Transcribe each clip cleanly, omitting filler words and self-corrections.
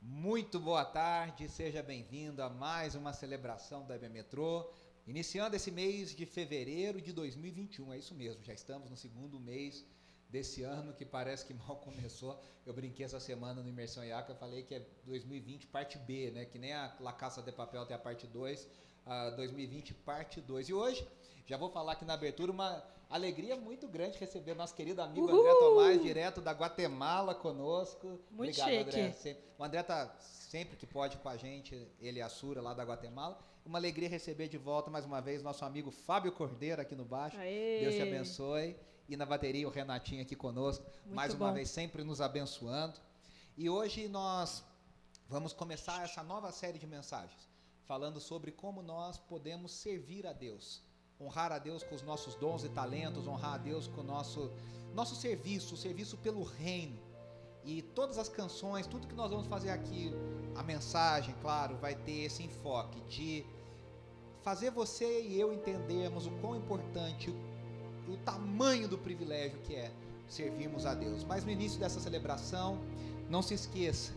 Muito boa tarde, seja bem-vindo a mais uma celebração da EB Metrô, iniciando esse mês de fevereiro de 2021, é isso mesmo, já estamos no segundo mês desse ano que parece que mal começou. Eu brinquei essa semana no Imersão IACA, eu falei que é 2020 parte B, né? Que nem a La Casa de Papel tem a parte 2, a 2020 parte 2. E hoje, já vou falar aqui na abertura, uma alegria muito grande receber nosso querido amigo André Tomás, direto da Guatemala conosco. Muito Obrigado, chique. André. O André tá sempre que pode com a gente, ele e a Sura lá da Guatemala. Uma alegria receber de volta mais uma vez nosso amigo Fábio Cordeiro aqui no baixo. Aê. Deus te abençoe. E na bateria o Renatinho aqui conosco, Muito mais uma bom. vez sempre nos abençoando. E hoje nós vamos começar essa nova série de mensagens, falando sobre como nós podemos servir a Deus, honrar a Deus com os nossos dons e talentos, honrar a Deus com o nosso serviço, o serviço pelo reino. E todas as canções, tudo que nós vamos fazer aqui, a mensagem, claro, vai ter esse enfoque de fazer você e eu entendermos o quão importante, o tamanho do privilégio que é servirmos a Deus. Mas no início dessa celebração, não se esqueça,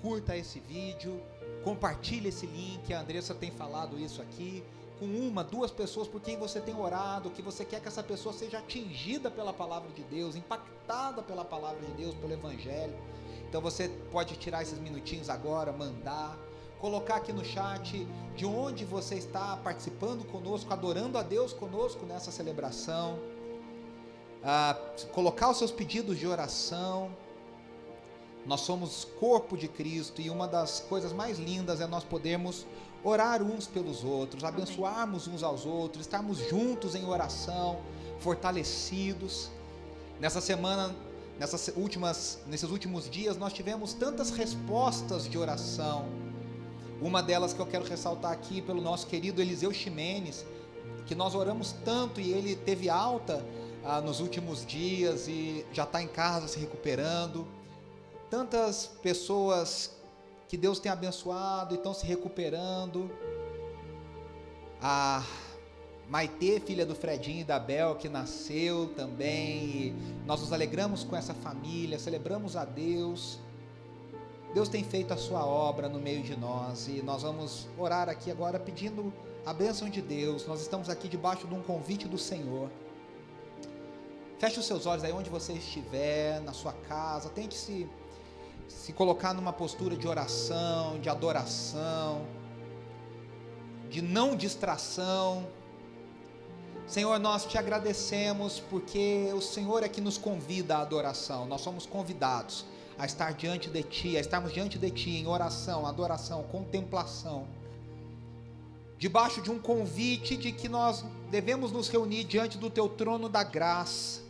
curta esse vídeo, compartilhe esse link, a Andressa tem falado isso aqui, com uma, duas pessoas por quem você tem orado, que você quer que essa pessoa seja atingida pela palavra de Deus, impactada pela palavra de Deus, pelo Evangelho. Então você pode tirar esses minutinhos agora, mandar, colocar aqui no chat de onde você está participando conosco, adorando a Deus conosco nessa celebração, colocar os seus pedidos de oração. Nós somos corpo de Cristo e uma das coisas mais lindas é nós podermos orar uns pelos outros, abençoarmos uns aos outros, estarmos juntos em oração, fortalecidos. Nessa semana, nesses últimos dias, nós tivemos tantas respostas de oração. Uma delas que eu quero ressaltar aqui pelo nosso querido Eliseu Ximenes, que nós oramos tanto e ele teve alta nos últimos dias e já está em casa se recuperando. Tantas pessoas que Deus tem abençoado e estão se recuperando. A Maitê, filha do Fredinho e da Bel, que nasceu também. E nós nos alegramos com essa família, celebramos a Deus. Deus tem feito a sua obra no meio de nós e nós vamos orar aqui agora pedindo a bênção de Deus. Nós estamos aqui debaixo de um convite do Senhor. Feche os seus olhos aí onde você estiver, na sua casa, tente se colocar numa postura de oração, de adoração, de não distração. Senhor, nós te agradecemos porque o Senhor é que nos convida à adoração. Nós somos convidados a estar diante de Ti, a estarmos diante de Ti em oração, adoração, contemplação, debaixo de um convite de que nós devemos nos reunir diante do Teu trono da graça,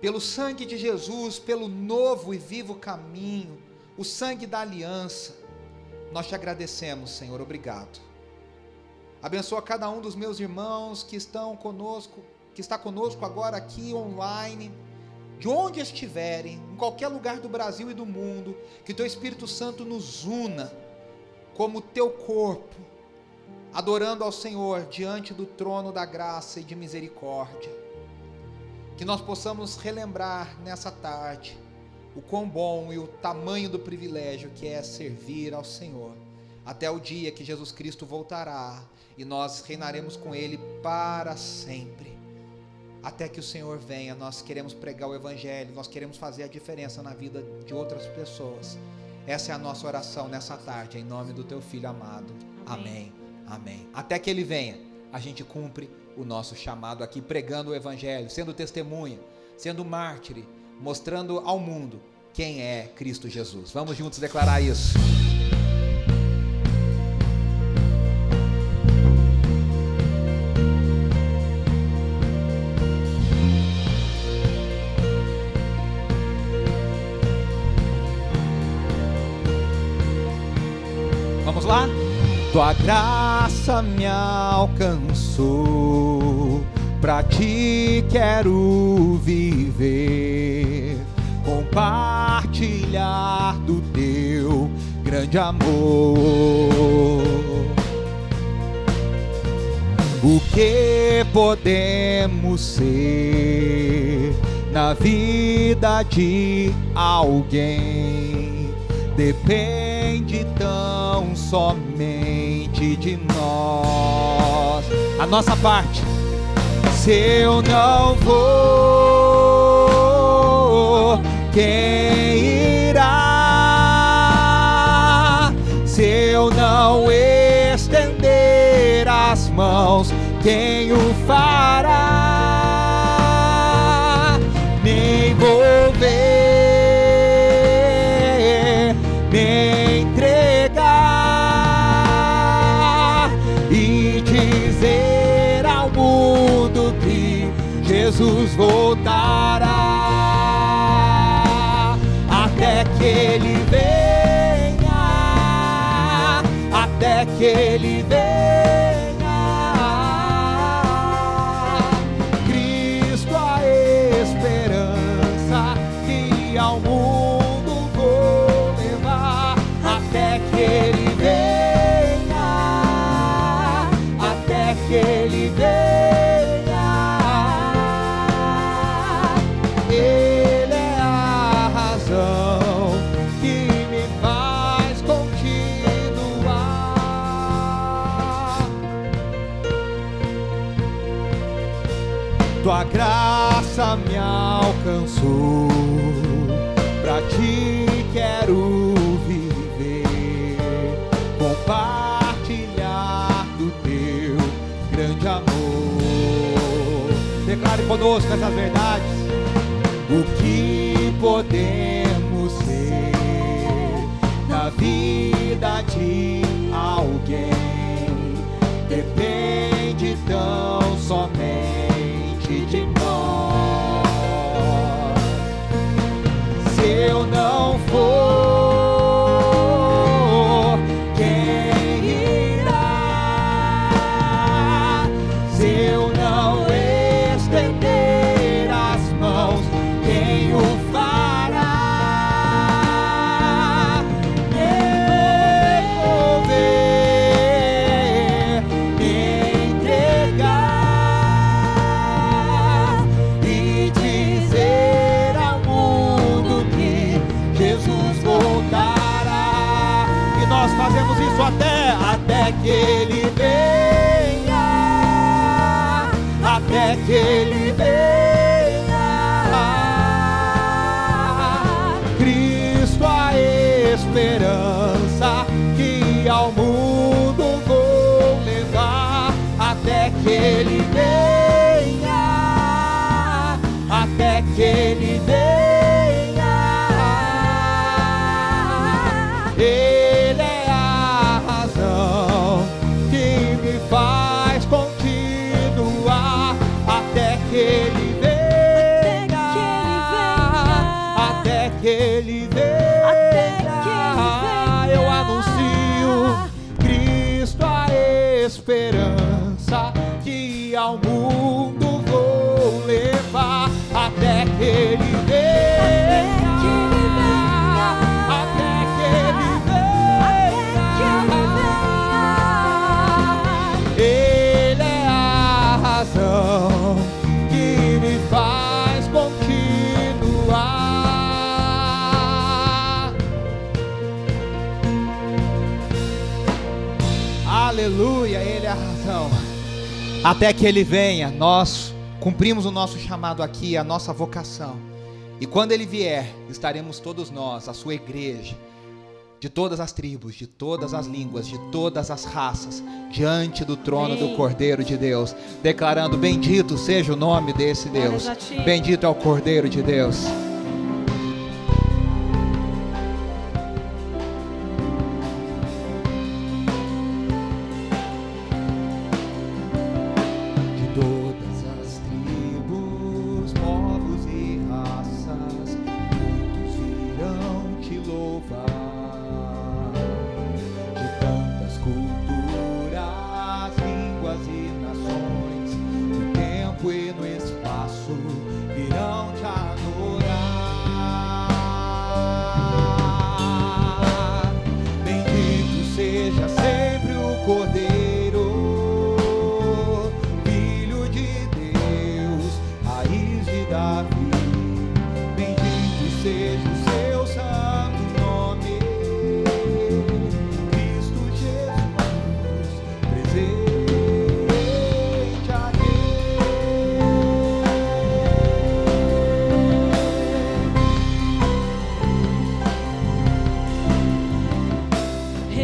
pelo sangue de Jesus, pelo novo e vivo caminho, o sangue da aliança. Nós te agradecemos, Senhor, obrigado. Abençoa cada um dos meus irmãos que estão conosco, que está conosco agora aqui online, de onde estiverem, em qualquer lugar do Brasil e do mundo, que Teu Espírito Santo nos una como Teu corpo, adorando ao Senhor diante do trono da graça e de misericórdia. Que nós possamos relembrar nessa tarde o quão bom e o tamanho do privilégio que é servir ao Senhor, até o dia que Jesus Cristo voltará e nós reinaremos com Ele para sempre. Até que o Senhor venha, nós queremos pregar o Evangelho, nós queremos fazer a diferença na vida de outras pessoas. Essa é a nossa oração nessa tarde, em nome do Teu Filho amado. Amém. Amém. Até que Ele venha, a gente cumpre o nosso chamado aqui, pregando o Evangelho, sendo testemunha, sendo mártir, mostrando ao mundo quem é Cristo Jesus. Vamos juntos declarar isso. Vamos lá? Tua graça me alcançou, pra Ti quero viver, compartilhar do Teu grande amor. O que podemos ser na vida de alguém depende depende tão somente de nós. A nossa parte. Se eu não vou, quem irá? Se eu não estender as mãos, quem o fará? Me envolver, me entregar e dizer ao mundo que Jesus voltará, até que Ele venha, até que Ele venha. Cristo a esperança que ao mundo vou levar, até que Ele venha, até que Ele venha. Ele é a razão que me faz continuar. Tua graça me alcançou, pra ti quero viver, compartilhar do teu grande amor. Declare conosco essas verdades. O que podemos ser na vida de alguém depende tão somente de nós. Se eu não for, quem irá? Se eu não estender as mãos, quem o fará? Me envolver, me entregar e dizer ao mundo que Jesus voltará. E nós fazemos isso até que Ele venha, até que Ele venha. Cristo a esperança que ao mundo vou levar, até que Ele venha, até que Ele venha. Ele é a razão que me faz continuar, até que Ele venha, até que Ele venha. Eu anuncio Cristo a esperança que ao mundo vou levar, até que Ele venha, até que Ele venha. Ele é a razão que me faz continuar. Aleluia, Ele é a razão. Até que Ele venha, nós cumprimos o nosso chamado aqui, a nossa vocação. E quando Ele vier, estaremos todos nós, a sua igreja, de todas as tribos, de todas as línguas, de todas as raças, diante do trono do Cordeiro de Deus, declarando: bendito seja o nome desse Deus, bendito é o Cordeiro de Deus. E no espaço virão te adorar.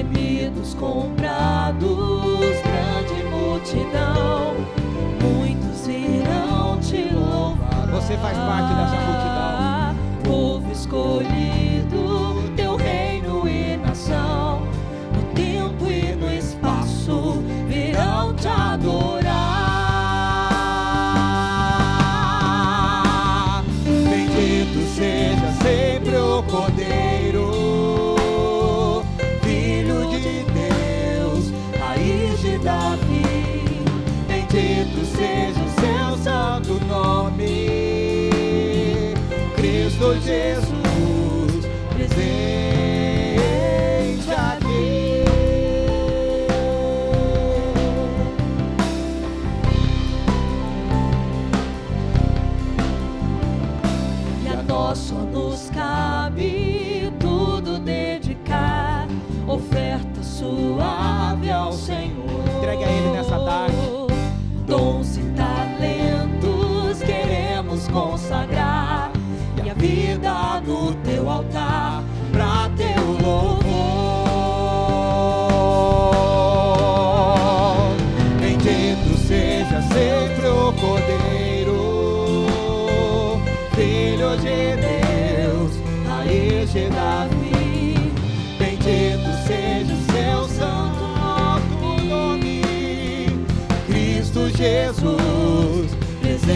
remidos, comprados, grande multidão, muitos irão te louvar. Você faz parte dessa multidão. Povo escolhido, teu reino e nação, no tempo e no espaço virão te adorar. Bendito seja sempre o Cordeiro, Filho de Deus, raiz de Davi. Bendito seja o seu santo nome, Cristo Jesus, presente aqui. E a nós só nos cabe tudo dedicar, oferta suave ao Senhor. Entregue a Ele nessa tarde. Dons e talentos queremos consagrar, e a vida no teu altar, pra teu louvor. Bendito seja sempre o Cordeiro, Filho de Deus, raiz de Davi. Bendito seja o seu santo nome, Cristo Jesus, presente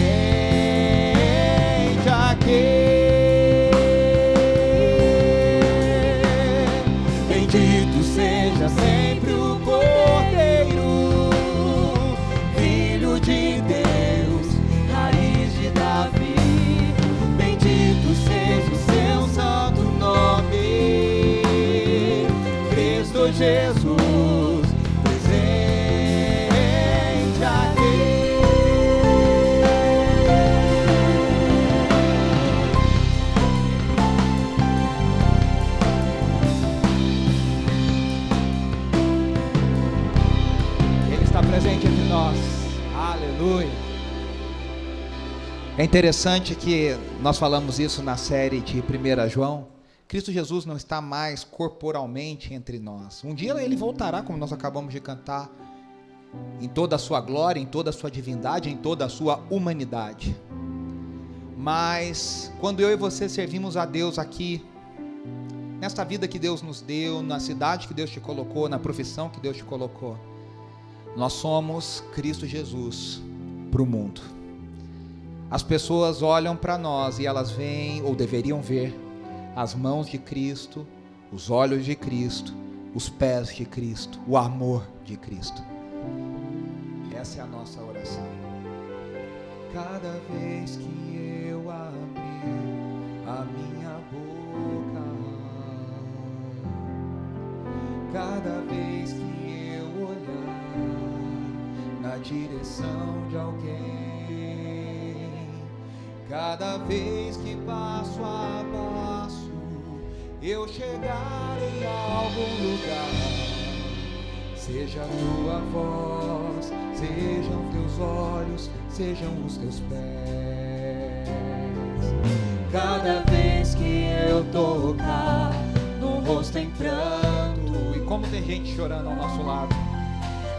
aqui. Bendito seja sempre o Cordeiro, Filho de Deus, raiz de Davi. Bendito seja o seu santo nome, Cristo Jesus, presente aqui. Ele está presente entre nós. Aleluia. É interessante que nós falamos isso na série de 1 João. Cristo Jesus não está mais corporalmente entre nós. Um dia Ele voltará, como nós acabamos de cantar, em toda a sua glória, em toda a sua divindade, em toda a sua humanidade. Mas quando eu e você servimos a Deus aqui, nesta vida que Deus nos deu, na cidade que Deus te colocou, na profissão que Deus te colocou, nós somos Cristo Jesus para o mundo. As pessoas olham para nós e elas veem, ou deveriam ver, as mãos de Cristo, os olhos de Cristo, os pés de Cristo, o amor de Cristo. Essa é a nossa oração. Cada vez que eu abrir a minha boca, cada vez que eu olhar na direção de alguém, cada vez que passo a passo eu chegar em algum lugar, seja a tua voz, sejam teus olhos, sejam os teus pés. Cada vez que eu tocar no rosto em pranto, e como tem gente chorando ao nosso lado,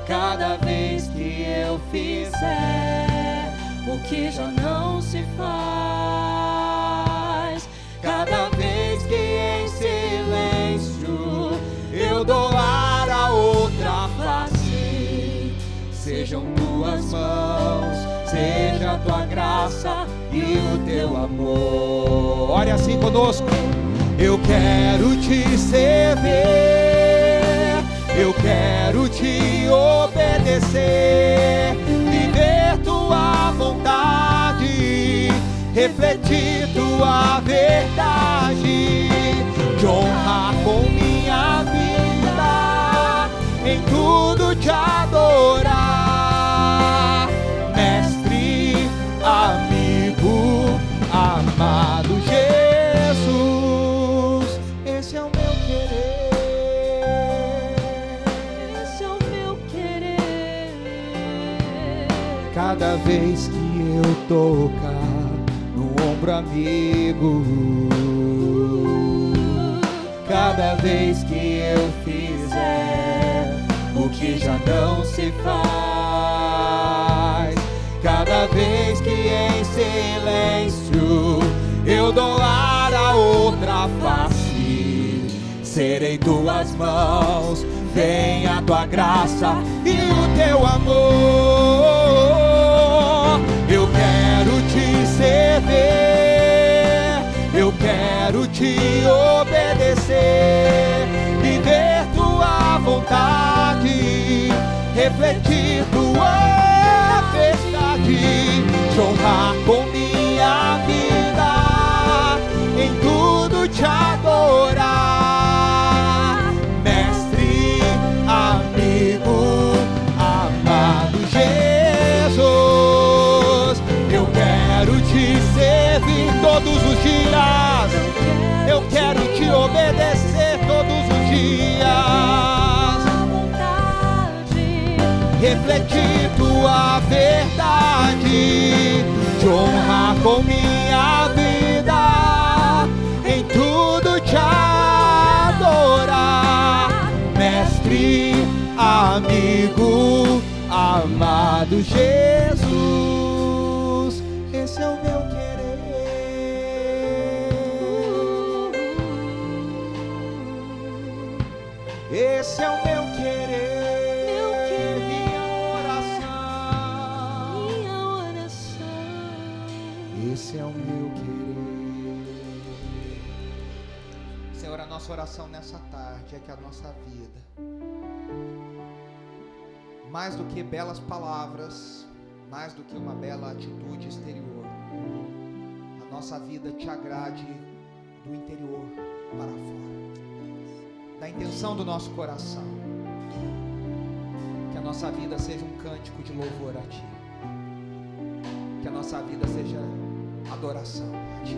cada vez que eu fizer o que já não se faz, cada vez que em silêncio eu doar a outra face, sejam tuas mãos, seja a tua graça e o teu amor. Ore assim conosco. Eu quero te servir, eu quero te obedecer, viver tua vontade, refletir tua verdade, te honrar com minha vida, em tudo te adorar, mestre, amigo, amado Jesus, esse é o meu querer, Esse é o meu querer. cada vez que eu tocar no ombro amigo, cada vez que eu fizer o que já não se faz, cada vez que em silêncio eu dobrar a outra face, serei tuas mãos, venha a tua graça e o teu amor. Eu quero te servir, eu quero te obedecer, viver tua vontade, refletir tua verdade, te honrar com minha vida, em tudo te adorar, mestre, amigo, amado Jesus. Eu quero te servir todos os dias, eu quero te obedecer todos os dias, refletir tua verdade, te honrar com minha vida, em tudo te adorar, mestre, amigo, amado Jesus. Esse é o meu querer, esse é o meu querer, minha oração, esse é o meu querer. Senhor, a nossa oração nessa tarde é que a nossa vida, mais do que belas palavras, mais do que uma bela atitude exterior, a nossa vida te agrade do interior para fora, da intenção do nosso coração, que a nossa vida seja um cântico de louvor a Ti, que a nossa vida seja adoração a Ti.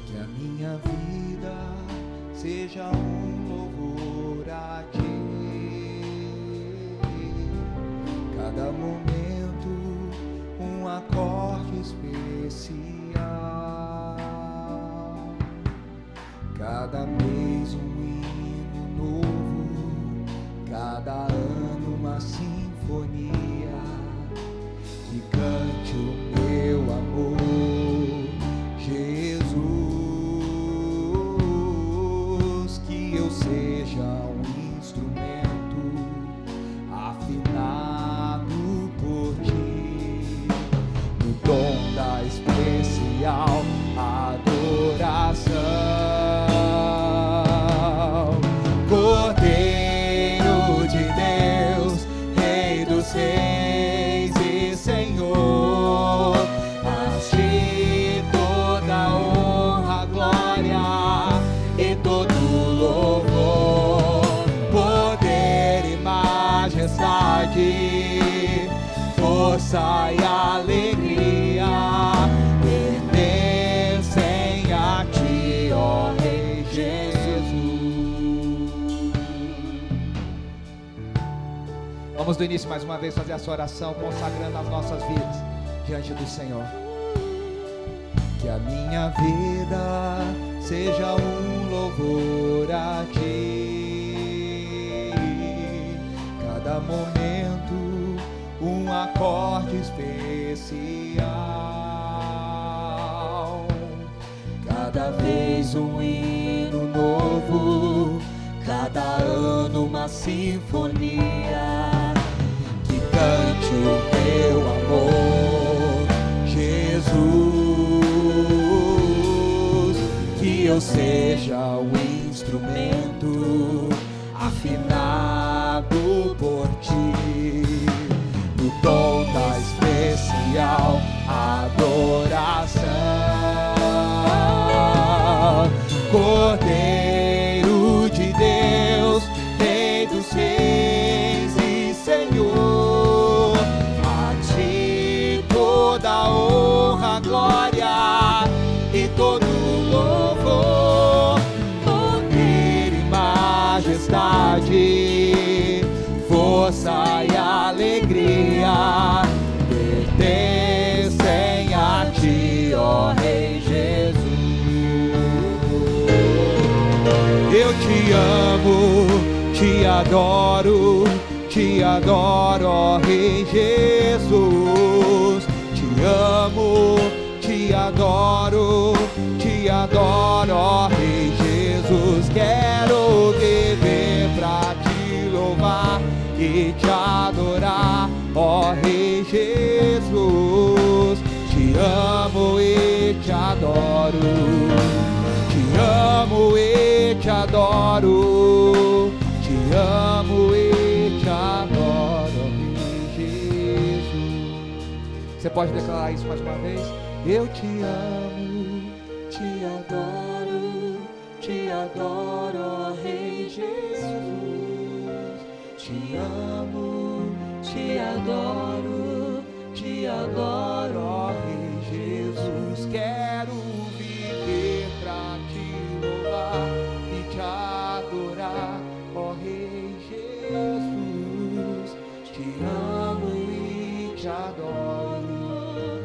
Que a minha vida seja um louvor a Ti, cada momento um acorde especial, cada mês um hino novo, cada ano uma sinfonia, que cante o meu amor, Jesus, que eu seja um instrumento afinado por Ti, no dom da especial adoração. Cordeiro de Deus, Rei dos Reis e Senhor, a Ti toda honra, glória e todo louvor, poder e majestade, força e alegria pertencem a Ti, ó Rei Jesus. Vamos do início mais uma vez fazer essa oração, consagrando as nossas vidas diante do Senhor. Que a minha vida seja um louvor a Ti, cada momento um acorde especial, cada vez um hino novo, cada ano uma sinfonia, que cante o teu amor, Jesus, que eu seja o instrumento afinado por Ti, no dom da especial adoração. Cordeiro de Deus, Rei dos Reis e Senhor, a Ti toda honra, glória e todo louvor, poder e majestade, força e alegria adoro, ó Rei Jesus. Te amo, te adoro, ó Rei Jesus. Quero viver pra te louvar e te adorar, ó Rei Jesus. Te amo e te adoro, te amo e te adoro, te amo e te adoro, ó Rei Jesus. Você pode declarar isso mais uma vez? Eu te amo, te adoro, ó Rei Jesus. Te amo, te adoro, ó Rei Jesus. Quero viver pra te louvar e te adorar, ó Rei Jesus. Te amo e te adoro,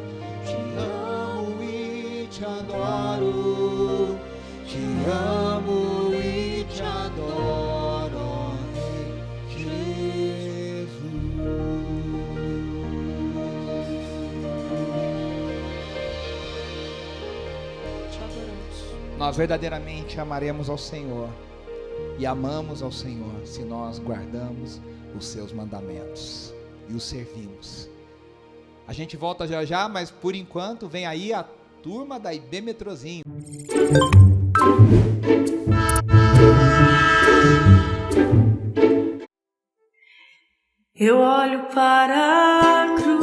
te amo e te adoro, te amo e te adoro, ó Rei Jesus. Nós verdadeiramente amaremos ao Senhor e amamos ao Senhor se nós guardamos os seus mandamentos e os servimos. A gente volta já já, mas por enquanto vem aí a turma da IB Metrozinho. Eu olho para a cruz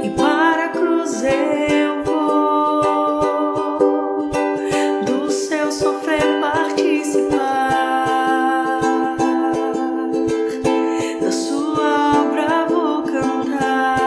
e para a cruz eu vou do seu sofrer participar, da sua obra vou cantar.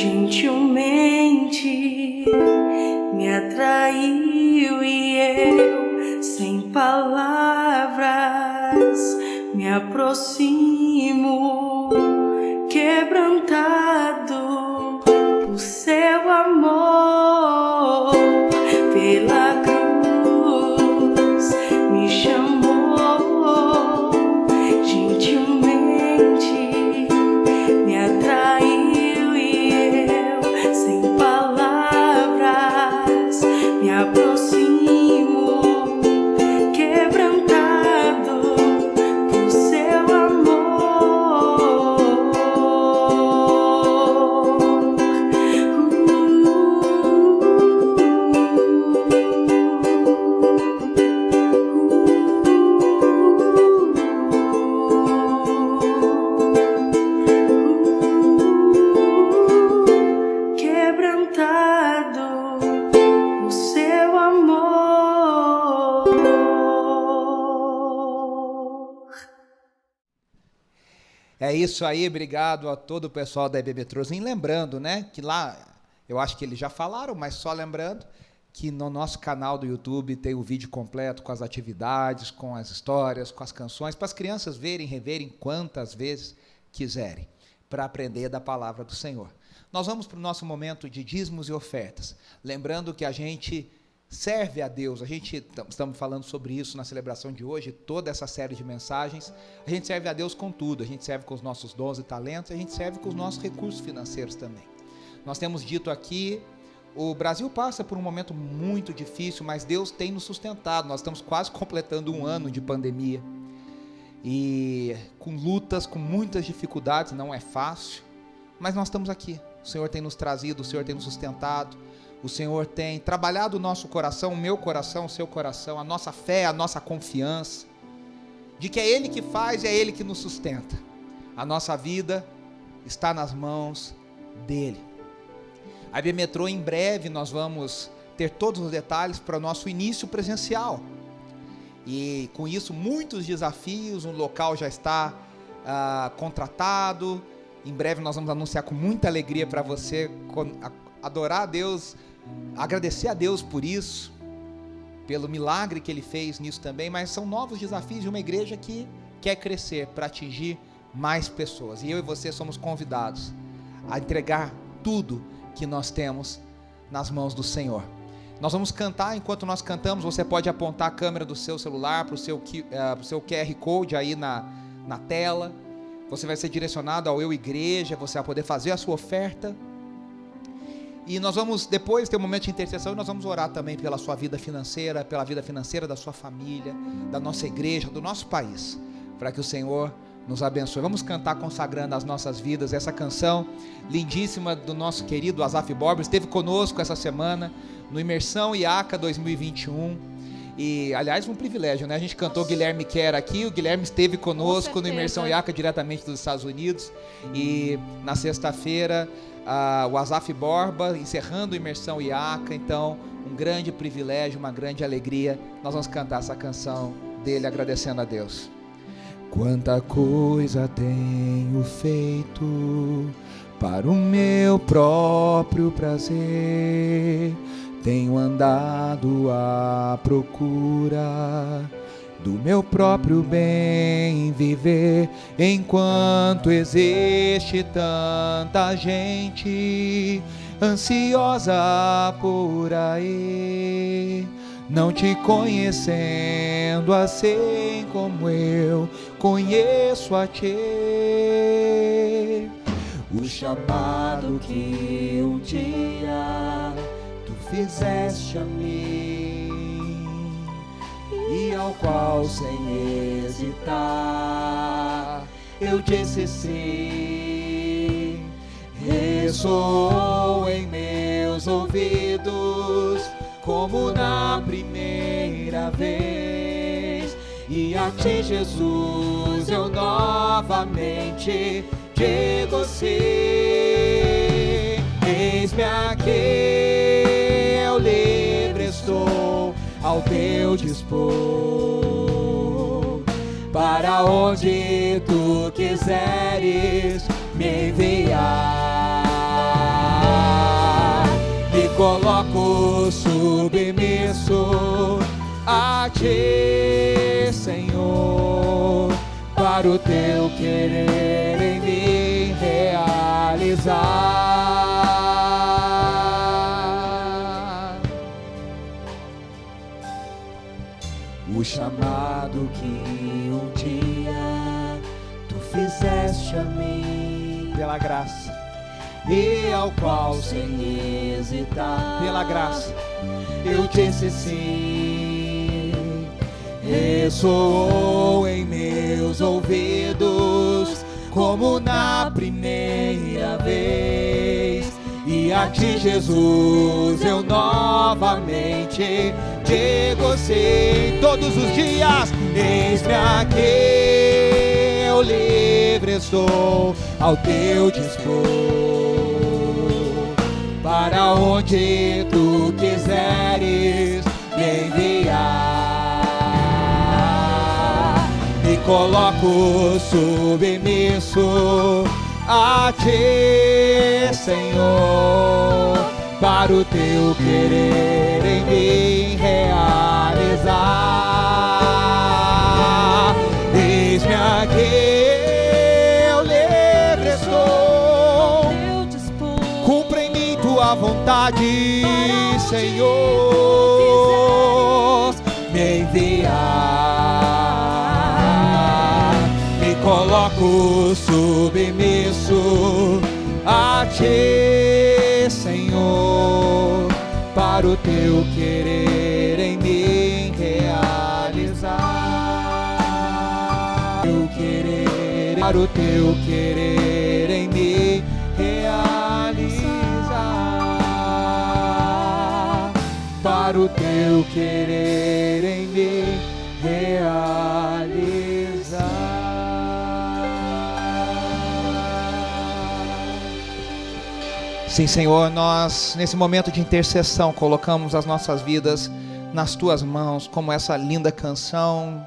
gentilmente me atraiu e eu, sem palavras, me aproximo, quebrantado por seu amor. Pela cruz me chamou, gentilmente me atraiu e eu, sem palavras, me aproximo, quebrantado por seu amor. Quebrantado por seu amor. É isso aí, obrigado a todo o pessoal da EBB Trozinho. Lembrando, né, que lá, eu acho que eles já falaram, mas só lembrando que no nosso canal do YouTube tem o vídeo completo com as atividades, com as histórias, com as canções, para as crianças verem, reverem quantas vezes quiserem, para aprender da palavra do Senhor. Nós vamos para o nosso momento de dízimos e ofertas, lembrando que a gente serve a Deus, a gente, estamos falando sobre isso na celebração de hoje, toda essa série de mensagens, a gente serve a Deus com tudo, a gente serve com os nossos dons e talentos, a gente serve com os nossos recursos financeiros também. Nós temos dito aqui, o Brasil passa por um momento muito difícil, mas Deus tem nos sustentado, nós estamos quase completando um ano de pandemia, e com lutas, com muitas dificuldades, não é fácil, mas nós estamos aqui, o Senhor tem nos trazido, o Senhor tem nos sustentado, o Senhor tem trabalhado o nosso coração, o meu coração, o seu coração, a nossa fé, a nossa confiança, de que é Ele que faz e é Ele que nos sustenta. A nossa vida está nas mãos dEle. A IB Metrô, em breve, nós vamos ter todos os detalhes para o nosso início presencial. E com isso, muitos desafios, o local já está contratado. Em breve nós vamos anunciar com muita alegria para você, adorar a Deus, agradecer a Deus por isso, pelo milagre que Ele fez nisso também, mas são novos desafios de uma igreja que quer crescer para atingir mais pessoas. E eu e você somos convidados a entregar tudo que nós temos nas mãos do Senhor. Nós vamos cantar, enquanto nós cantamos, você pode apontar a câmera do seu celular para o seu QR Code aí na tela. Você vai ser direcionado ao Eu Igreja, você vai poder fazer a sua oferta. E nós vamos depois ter um momento de intercessão e nós vamos orar também pela sua vida financeira, pela vida financeira da sua família, da nossa igreja, do nosso país, para que o Senhor nos abençoe. Vamos cantar consagrando as nossas vidas. Essa canção lindíssima do nosso querido Asaf Borba esteve conosco essa semana no Imersão IACA 2021. E, aliás, um privilégio, né? A gente cantou Guilherme Quer aqui, o Guilherme esteve conosco no Imersão IACA diretamente dos Estados Unidos. E na sexta-feira, o Asaf Borba encerrando o Imersão IACA. Então, um grande privilégio, uma grande alegria. Nós vamos cantar essa canção dele agradecendo a Deus. Quanta coisa tenho feito para o meu próprio prazer. Tenho andado à procura do meu próprio bem viver, enquanto existe tanta gente ansiosa por aí, não te conhecendo assim como eu conheço a ti. O chamado que um dia tu fizeste a mim e ao qual sem hesitar eu disse sim, ressoou em meus ouvidos como na primeira vez, e a ti, Jesus, eu novamente digo sim. Eis-me aqui, eu livre estou ao teu dispor, para onde tu quiseres me enviar. submisso a Ti, Senhor, para o Teu querer em mim realizar. O chamado que um dia Tu fizeste a mim pela graça, e ao qual sem hesitar, pela graça, eu disse sim. Ressoou em meus ouvidos como na primeira vez, e a Ti, Jesus, eu novamente digo sim. Todos os dias, eis-me aqui, eu livre estou ao Teu dispor, para onde Tu quiseres me enviar. Me coloco submisso a Ti, Senhor, para o Teu querer em mim realizar. Eis-me aqui, eu livre estou, cumpre em mim Tua vontade, Senhor, me enviar. Me coloco submisso a Ti, Senhor, para o Teu querer em mim realizar. Eu querer, para o Teu querer em mim realizar, para o Teu querer em mim realizar. Sim, Senhor, nós nesse momento de intercessão colocamos as nossas vidas nas Tuas mãos, como essa linda canção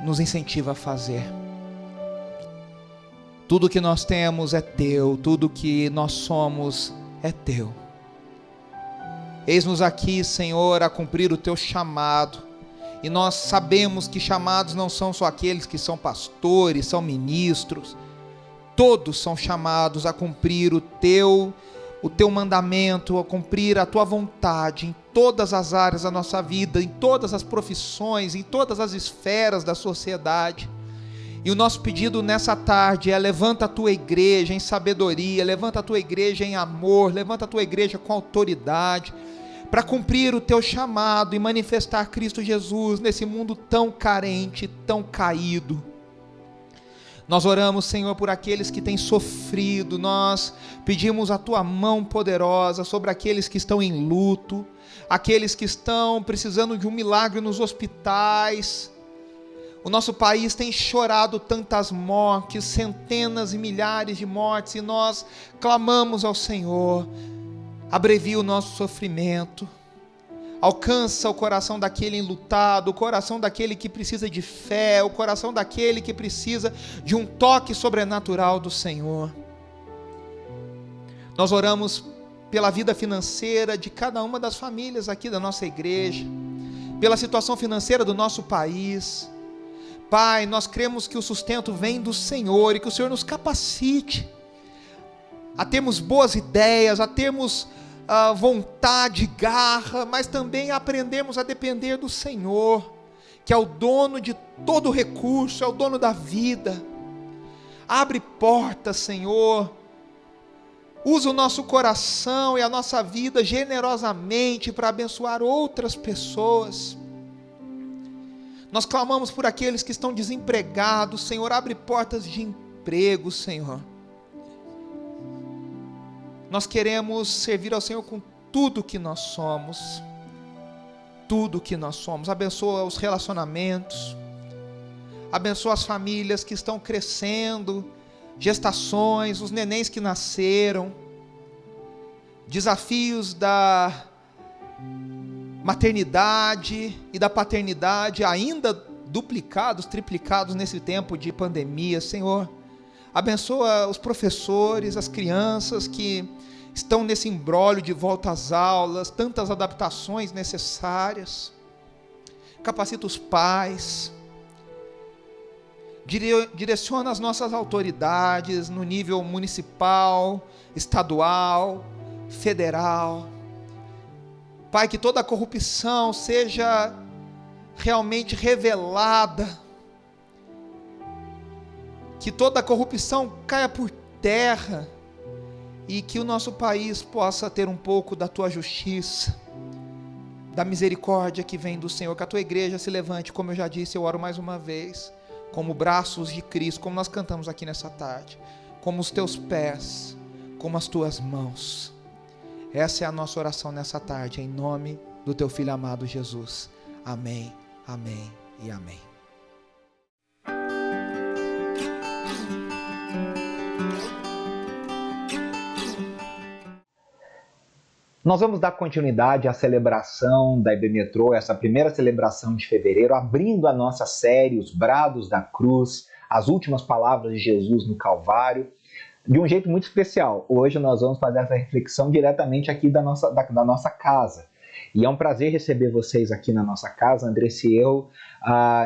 nos incentiva a fazer. Tudo que nós temos é Teu, tudo que nós somos é Teu. Eis-nos aqui, Senhor, a cumprir o Teu chamado, e nós sabemos que chamados não são só aqueles que são pastores, são ministros. Todos são chamados a cumprir o Teu mandamento, a cumprir a Tua vontade em todas as áreas da nossa vida, em todas as profissões, em todas as esferas da sociedade. E o nosso pedido nessa tarde é: levanta a Tua igreja em sabedoria, levanta a Tua igreja em amor, levanta a Tua igreja com autoridade, para cumprir o Teu chamado e manifestar Cristo Jesus nesse mundo tão carente, tão caído. Nós oramos, Senhor, por aqueles que têm sofrido, nós pedimos a Tua mão poderosa sobre aqueles que estão em luto, aqueles que estão precisando de um milagre nos hospitais. O nosso país tem chorado tantas mortes, centenas e milhares de mortes, e nós clamamos ao Senhor: abrevia o nosso sofrimento, alcança o coração daquele enlutado, o coração daquele que precisa de fé, o coração daquele que precisa de um toque sobrenatural do Senhor. Nós oramos pela vida financeira de cada uma das famílias aqui da nossa igreja, pela situação financeira do nosso país. Pai, nós cremos que o sustento vem do Senhor e que o Senhor nos capacite a termos boas ideias, a termos vontade, garra, mas também aprendermos a depender do Senhor, que é o dono de todo recurso, é o dono da vida. Abre portas, Senhor, usa o nosso coração e a nossa vida generosamente para abençoar outras pessoas. Nós clamamos por aqueles que estão desempregados, Senhor, abre portas de emprego, Senhor. Nós queremos servir ao Senhor com tudo que nós somos, abençoa os relacionamentos, abençoa as famílias que estão crescendo, gestações, os nenéns que nasceram, desafios da maternidade e da paternidade ainda duplicados, triplicados nesse tempo de pandemia. Senhor, abençoa os professores, as crianças que estão nesse imbróglio de volta às aulas, tantas adaptações necessárias. Capacita os pais, direciona as nossas autoridades no nível municipal, estadual, federal. Pai, que toda a corrupção seja realmente revelada, que toda a corrupção caia por terra e que o nosso país possa ter um pouco da tua justiça, da misericórdia que vem do Senhor, que a tua igreja se levante, como eu já disse, eu oro mais uma vez, como braços de Cristo, como nós cantamos aqui nessa tarde, como os teus pés, como as tuas mãos. Essa é a nossa oração nessa tarde, em nome do teu Filho amado Jesus. Amém, amém e amém. Nós vamos dar continuidade à celebração da IB Metrô, essa primeira celebração de fevereiro, abrindo a nossa série, Os Brados da Cruz, as últimas palavras de Jesus no Calvário, de um jeito muito especial. Hoje nós vamos fazer essa reflexão diretamente aqui da nossa casa. E é um prazer receber vocês aqui na nossa casa. Andressa e eu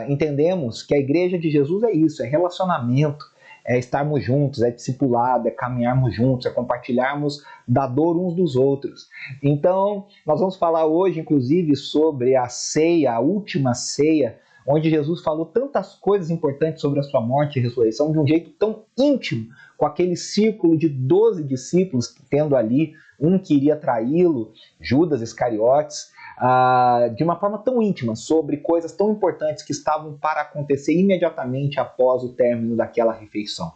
entendemos que a Igreja de Jesus é isso, é relacionamento, é estarmos juntos, é discipulado, é caminharmos juntos, é compartilharmos da dor uns dos outros. Então, nós vamos falar hoje, inclusive, sobre a ceia, a última ceia, onde Jesus falou tantas coisas importantes sobre a sua morte e ressurreição de um jeito tão íntimo, com aquele círculo de 12 discípulos, tendo ali um que iria traí-lo, Judas Iscariotes, de uma forma tão íntima, sobre coisas tão importantes que estavam para acontecer imediatamente após o término daquela refeição.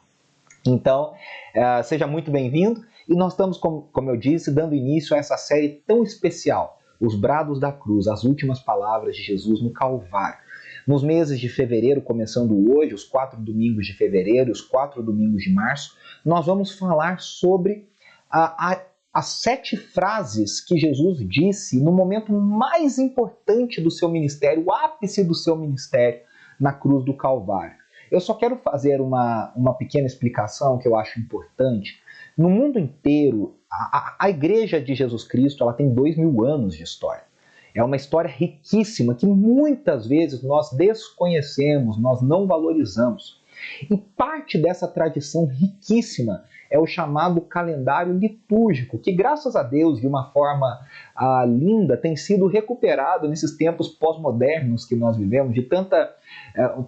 Então, seja muito bem-vindo, e nós estamos, como eu disse, dando início a essa série tão especial, Os Brados da Cruz, as últimas palavras de Jesus no Calvário. Nos meses de fevereiro, começando hoje, os 4 domingos de fevereiro e os 4 domingos de março, nós vamos falar sobre as 7 frases que Jesus disse no momento mais importante do seu ministério, o ápice do seu ministério, na cruz do Calvário. Eu só quero fazer uma pequena explicação que eu acho importante. No mundo inteiro, a Igreja de Jesus Cristo ela tem 2000 anos de história. É uma história riquíssima que muitas vezes nós desconhecemos, nós não valorizamos. E parte dessa tradição riquíssima é o chamado calendário litúrgico, que graças a Deus, de uma forma linda, tem sido recuperado nesses tempos pós-modernos que nós vivemos, de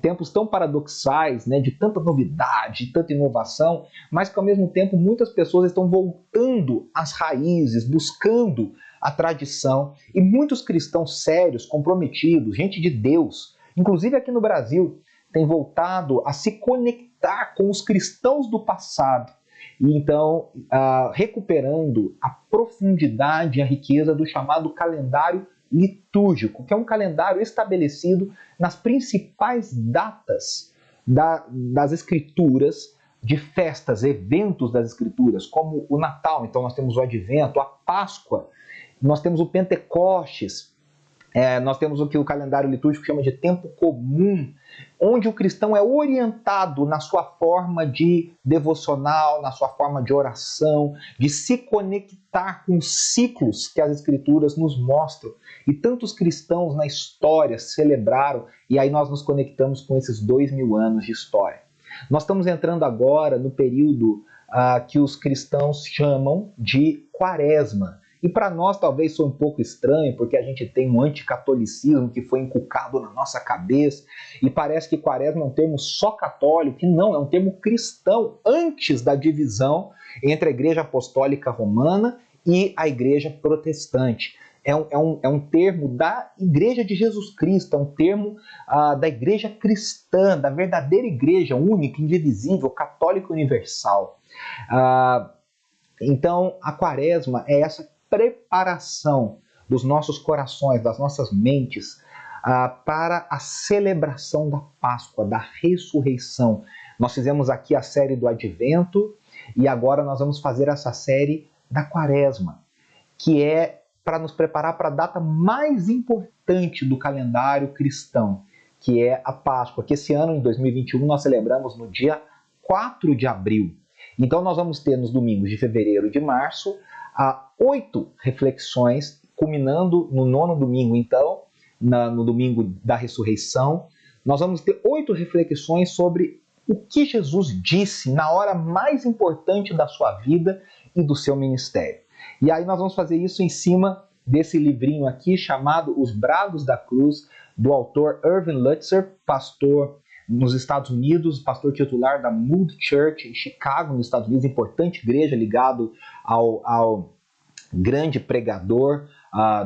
tempos tão paradoxais, né, de tanta novidade, de tanta inovação, mas que ao mesmo tempo muitas pessoas estão voltando às raízes, buscando a tradição, e muitos cristãos sérios, comprometidos, gente de Deus, inclusive aqui no Brasil, têm voltado a se conectar com os cristãos do passado, e então recuperando a profundidade e a riqueza do chamado calendário litúrgico, que é um calendário estabelecido nas principais datas das Escrituras, de festas, eventos das Escrituras, como o Natal. Então nós temos o Advento, a Páscoa, nós temos o Pentecostes, nós temos o que o calendário litúrgico chama de tempo comum, onde o cristão é orientado na sua forma de devocional, na sua forma de oração, de se conectar com os ciclos que as Escrituras nos mostram. E tantos cristãos na história celebraram, e aí nós nos conectamos com esses 2000 anos de história. Nós estamos entrando agora no período que os cristãos chamam de Quaresma. E para nós talvez soe um pouco estranho, porque a gente tem um anticatolicismo que foi inculcado na nossa cabeça, e parece que Quaresma é um termo só católico, e não, é um termo cristão, antes da divisão entre a Igreja Apostólica Romana e a Igreja Protestante. É um termo da Igreja de Jesus Cristo, é um termo da Igreja cristã, da verdadeira Igreja única, indivisível, católica universal. Então, a Quaresma é essa preparação dos nossos corações, das nossas mentes, para a celebração da Páscoa, da ressurreição. Nós fizemos aqui a série do Advento e agora nós vamos fazer essa série da Quaresma, que é para nos preparar para a data mais importante do calendário cristão, que é a Páscoa, que esse ano, em 2021, nós celebramos no dia 4 de abril. Então nós vamos ter nos domingos de fevereiro e de março 8 reflexões, culminando no 9º domingo, então, no domingo da ressurreição. Nós vamos ter 8 reflexões sobre o que Jesus disse na hora mais importante da sua vida e do seu ministério. E aí nós vamos fazer isso em cima desse livrinho aqui chamado Os Brados da Cruz, do autor Irving Lutzer, pastor nos Estados Unidos, pastor titular da Moody Church em Chicago, nos Estados Unidos, importante igreja ligado ao grande pregador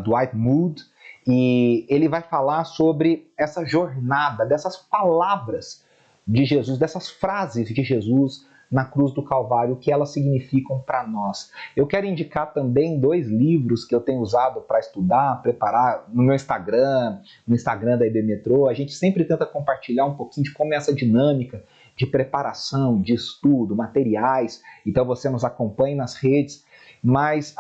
Dwight Moody. E ele vai falar sobre essa jornada, dessas palavras de Jesus, dessas frases de Jesus na cruz do Calvário, o que elas significam para nós. Eu quero indicar também 2 livros que eu tenho usado para estudar, preparar no meu Instagram, no Instagram da IB Metrô. A gente sempre tenta compartilhar um pouquinho de como é essa dinâmica de preparação, de estudo, materiais. Então você nos acompanha nas redes. Mas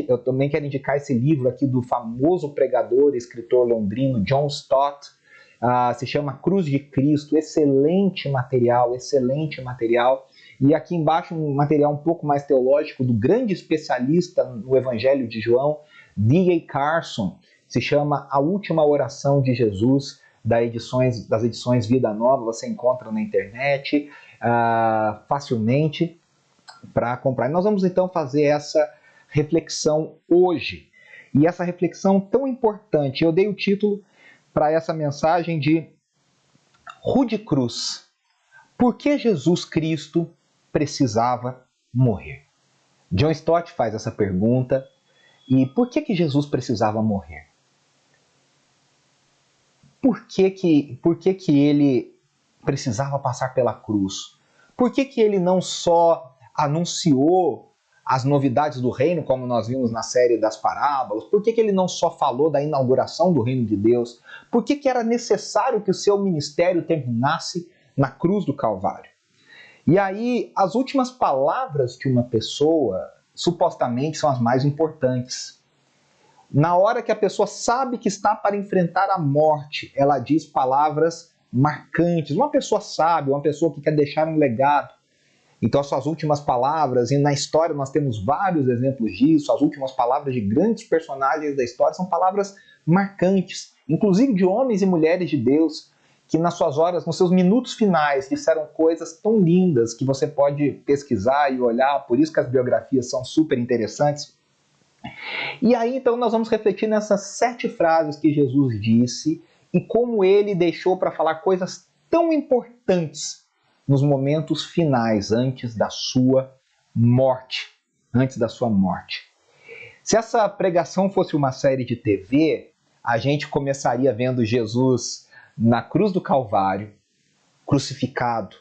eu também quero indicar esse livro aqui do famoso pregador e escritor londrino John Stott, se chama Cruz de Cristo, excelente material. E aqui embaixo um material um pouco mais teológico do grande especialista no Evangelho de João, D.A. Carson, se chama A Última Oração de Jesus, das edições Vida Nova, você encontra na internet facilmente para comprar. E nós vamos então fazer essa reflexão hoje. E essa reflexão tão importante, eu dei o título para essa mensagem de Rude Cruz. Por que Jesus Cristo precisava morrer? John Stott faz essa pergunta. E por que Jesus precisava morrer? Por que ele precisava passar pela cruz? Por que ele não só anunciou as novidades do reino, como nós vimos na série das parábolas? Por que ele não só falou da inauguração do reino de Deus? Por que era necessário que o seu ministério terminasse na cruz do Calvário? E aí, as últimas palavras de uma pessoa, supostamente, são as mais importantes. Na hora que a pessoa sabe que está para enfrentar a morte, ela diz palavras marcantes. Uma pessoa sábia, uma pessoa que quer deixar um legado. Então, as suas últimas palavras, e na história nós temos vários exemplos disso, as últimas palavras de grandes personagens da história são palavras marcantes, inclusive de homens e mulheres de Deus, que nas suas horas, nos seus minutos finais, disseram coisas tão lindas que você pode pesquisar e olhar, por isso que as biografias são super interessantes. E aí, então, nós vamos refletir nessas 7 frases que Jesus disse e como ele deixou para falar coisas tão importantes nos momentos finais, antes da sua morte. Se essa pregação fosse uma série de TV, a gente começaria vendo Jesus na cruz do Calvário, crucificado.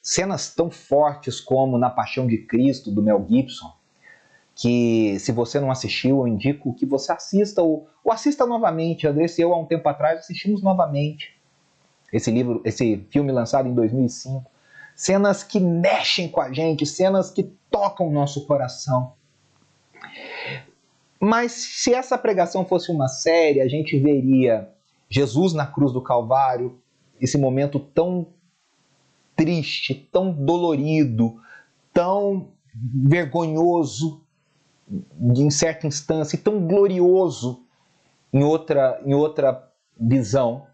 Cenas tão fortes como na Paixão de Cristo, do Mel Gibson, que se você não assistiu, eu indico que você assista ou assista novamente. Andressa e eu, há um tempo atrás, assistimos novamente esse filme lançado em 2005. Cenas que mexem com a gente, cenas que tocam o nosso coração. Mas se essa pregação fosse uma série, a gente veria Jesus na cruz do Calvário, esse momento tão triste, tão dolorido, tão vergonhoso em certa instância, e tão glorioso em outra visão.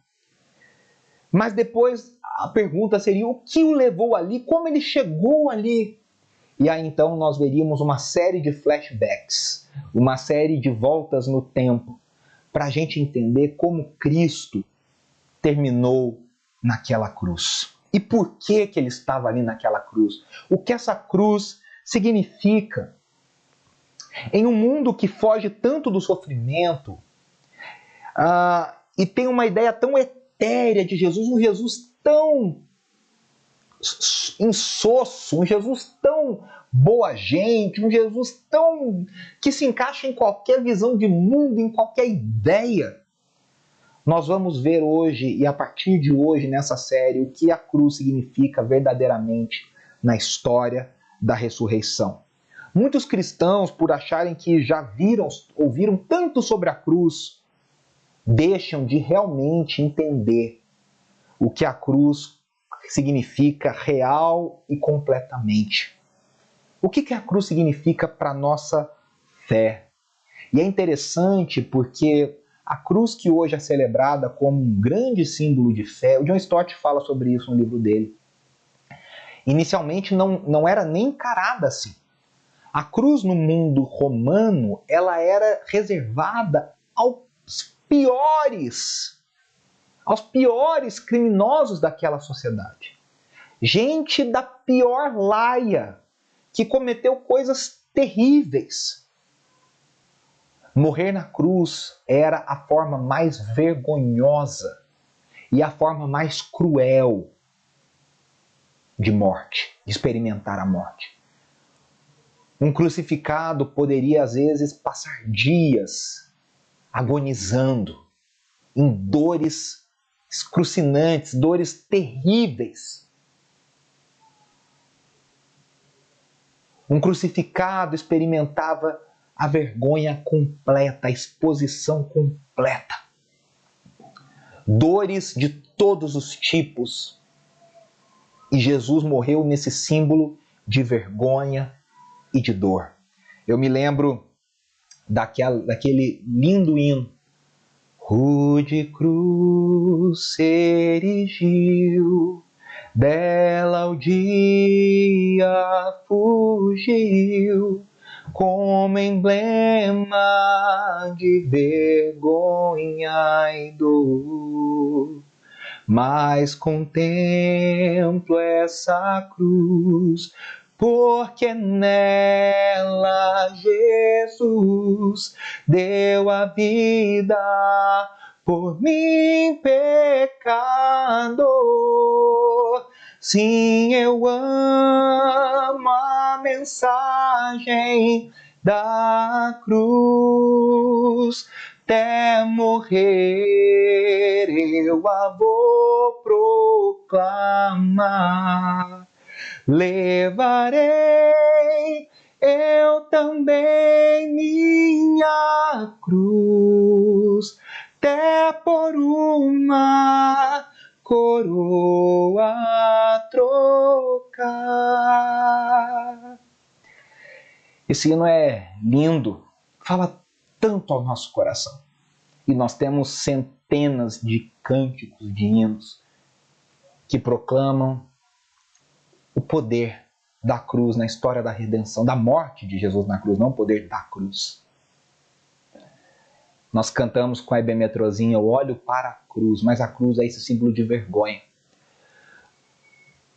Mas depois a pergunta seria: o que o levou ali? Como ele chegou ali? E aí então nós veríamos uma série de flashbacks, uma série de voltas no tempo, para a gente entender como Cristo terminou naquela cruz. E por que ele estava ali naquela cruz? O que essa cruz significa? Em um mundo que foge tanto do sofrimento e tem uma ideia tão etérea de Jesus, um Jesus tão insosso, um Jesus tão boa gente, um Jesus tão que se encaixa em qualquer visão de mundo, em qualquer ideia. Nós vamos ver hoje, e a partir de hoje nessa série, o que a cruz significa verdadeiramente na história da ressurreição. Muitos cristãos, por acharem que já ouviram tanto sobre a cruz, deixam de realmente entender o que a cruz significa real e completamente. O que a cruz significa para a nossa fé. E é interessante porque a cruz que hoje é celebrada como um grande símbolo de fé, o John Stott fala sobre isso no livro dele. Inicialmente não era nem encarada assim. A cruz no mundo romano, ela era reservada aos piores criminosos daquela sociedade. Gente da pior laia, que cometeu coisas terríveis. Morrer na cruz era a forma mais vergonhosa e a forma mais cruel de morte, de experimentar a morte. Um crucificado poderia, às vezes, passar dias agonizando em dores excruciantes, dores terríveis. Um crucificado experimentava a vergonha completa, a exposição completa. Dores de todos os tipos. E Jesus morreu nesse símbolo de vergonha e de dor. Eu me lembro daquele lindo hino. Rude cruz se erigiu, dela o dia fugiu, como emblema de vergonha e dor. Mas contemplo essa cruz, porque nela Jesus deu a vida por mim, pecador. Sim, eu amo a mensagem da cruz. Até morrer eu a vou proclamar. Levarei eu também minha cruz, até por uma coroa trocar. Esse hino é lindo, fala tanto ao nosso coração. E nós temos centenas de cânticos, de hinos, que proclamam o poder da cruz na história da redenção, da morte de Jesus na cruz, não o poder da cruz. Nós cantamos com a ebemetrozinha, eu olho para a cruz, mas a cruz é esse símbolo de vergonha.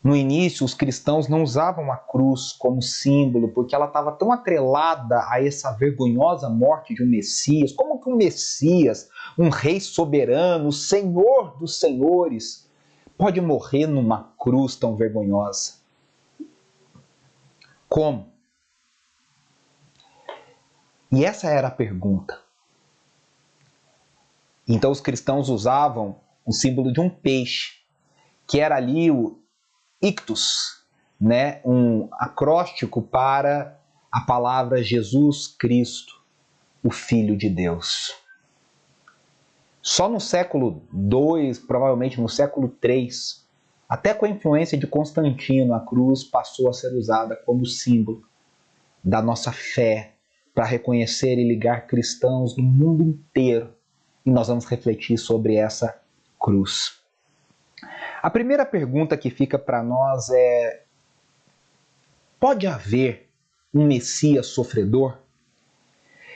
No início, os cristãos não usavam a cruz como símbolo, porque ela estava tão atrelada a essa vergonhosa morte de um Messias. Como que um Messias, um rei soberano, o Senhor dos senhores, pode morrer numa cruz tão vergonhosa? Como? E essa era a pergunta. Então os cristãos usavam o símbolo de um peixe, que era ali o ictus, né? Um acróstico para a palavra Jesus Cristo, o Filho de Deus. Só no século II, provavelmente no século III, até com a influência de Constantino, a cruz passou a ser usada como símbolo da nossa fé, para reconhecer e ligar cristãos no mundo inteiro. E nós vamos refletir sobre essa cruz. A primeira pergunta que fica para nós é: pode haver um Messias sofredor?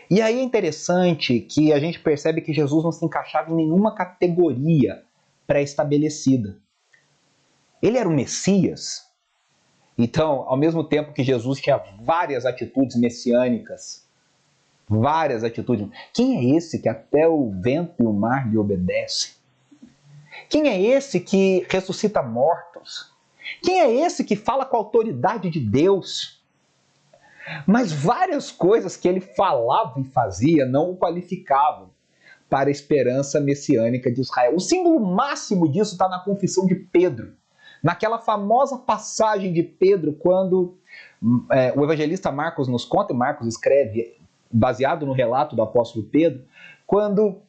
E aí é interessante que a gente percebe que Jesus não se encaixava em nenhuma categoria pré-estabelecida. Ele era o Messias. Então, ao mesmo tempo que Jesus tinha várias atitudes messiânicas, quem é esse que até o vento e o mar lhe obedecem? Quem é esse que ressuscita mortos? Quem é esse que fala com a autoridade de Deus? Mas várias coisas que ele falava e fazia não o qualificavam para a esperança messiânica de Israel. O símbolo máximo disso está na confissão de Pedro. Naquela famosa passagem de Pedro, quando o evangelista Marcos nos conta, e Marcos escreve baseado no relato do apóstolo Pedro, quando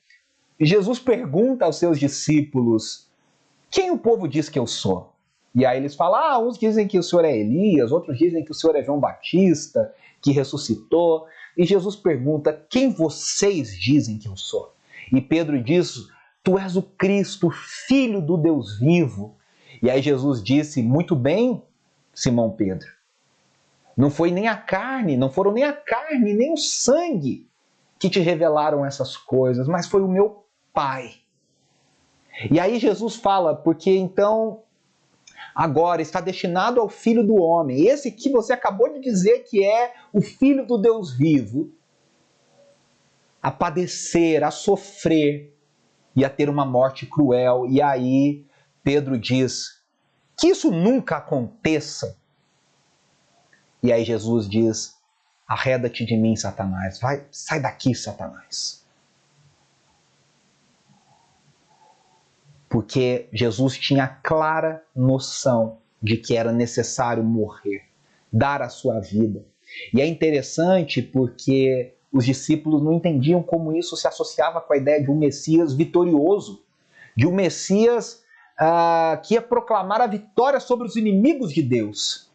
Jesus pergunta aos seus discípulos: quem o povo diz que eu sou? E aí eles falam: uns dizem que o senhor é Elias, outros dizem que o senhor é João Batista, que ressuscitou. e Jesus pergunta: quem vocês dizem que eu sou? E Pedro diz: tu és o Cristo, Filho do Deus vivo. E aí Jesus disse: muito bem, Simão Pedro, não foram nem a carne, nem o sangue que te revelaram essas coisas, mas foi o meu Pai. E aí Jesus fala: porque então agora está destinado ao Filho do Homem, esse que você acabou de dizer que é o Filho do Deus vivo, a padecer, a sofrer e a ter uma morte cruel. E aí Pedro diz: que isso nunca aconteça. E aí Jesus diz: arreda-te de mim, Satanás. Sai daqui, Satanás. Porque Jesus tinha clara noção de que era necessário morrer, dar a sua vida. E é interessante porque os discípulos não entendiam como isso se associava com a ideia de um Messias vitorioso, de um Messias que ia proclamar a vitória sobre os inimigos de Deus.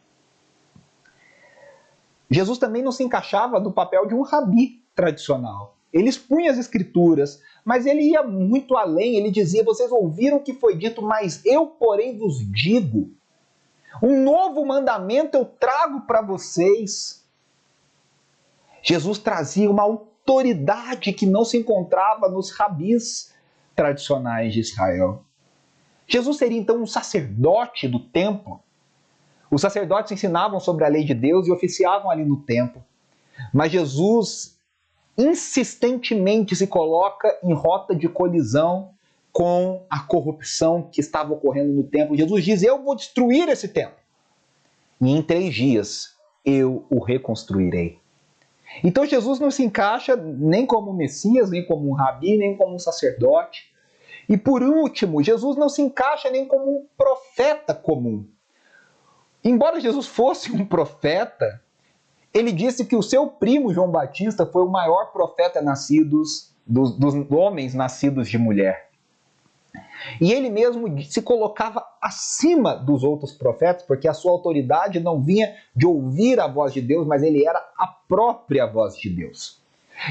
Jesus também não se encaixava no papel de um rabi tradicional. Ele expunha as escrituras, mas ele ia muito além. Ele dizia: vocês ouviram o que foi dito, mas eu, porém, vos digo. Um novo mandamento eu trago para vocês. Jesus trazia uma autoridade que não se encontrava nos rabis tradicionais de Israel. Jesus seria então um sacerdote do templo. Os sacerdotes ensinavam sobre a lei de Deus e oficiavam ali no templo. Mas Jesus insistentemente se coloca em rota de colisão com a corrupção que estava ocorrendo no templo. Jesus diz: eu vou destruir esse templo, e em 3 dias eu o reconstruirei. Então Jesus não se encaixa nem como Messias, nem como um rabi, nem como um sacerdote. E por último, Jesus não se encaixa nem como um profeta comum. Embora Jesus fosse um profeta, ele disse que o seu primo João Batista foi o maior profeta dos homens nascidos de mulher. E ele mesmo se colocava acima dos outros profetas, porque a sua autoridade não vinha de ouvir a voz de Deus, mas ele era a própria voz de Deus.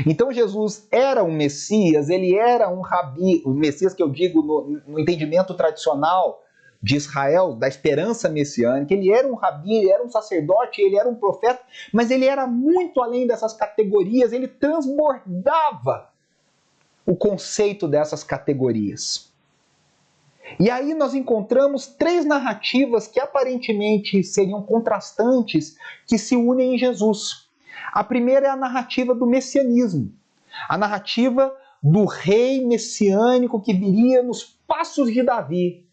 Então Jesus era um Messias, ele era um rabi, o Messias que eu digo no entendimento tradicional de Israel, da esperança messiânica. Ele era um rabi, ele era um sacerdote, ele era um profeta, mas ele era muito além dessas categorias, ele transbordava o conceito dessas categorias. E aí nós encontramos 3 narrativas que aparentemente seriam contrastantes, que se unem em Jesus. A primeira é a narrativa do messianismo, a narrativa do rei messiânico que viria nos passos de Davi.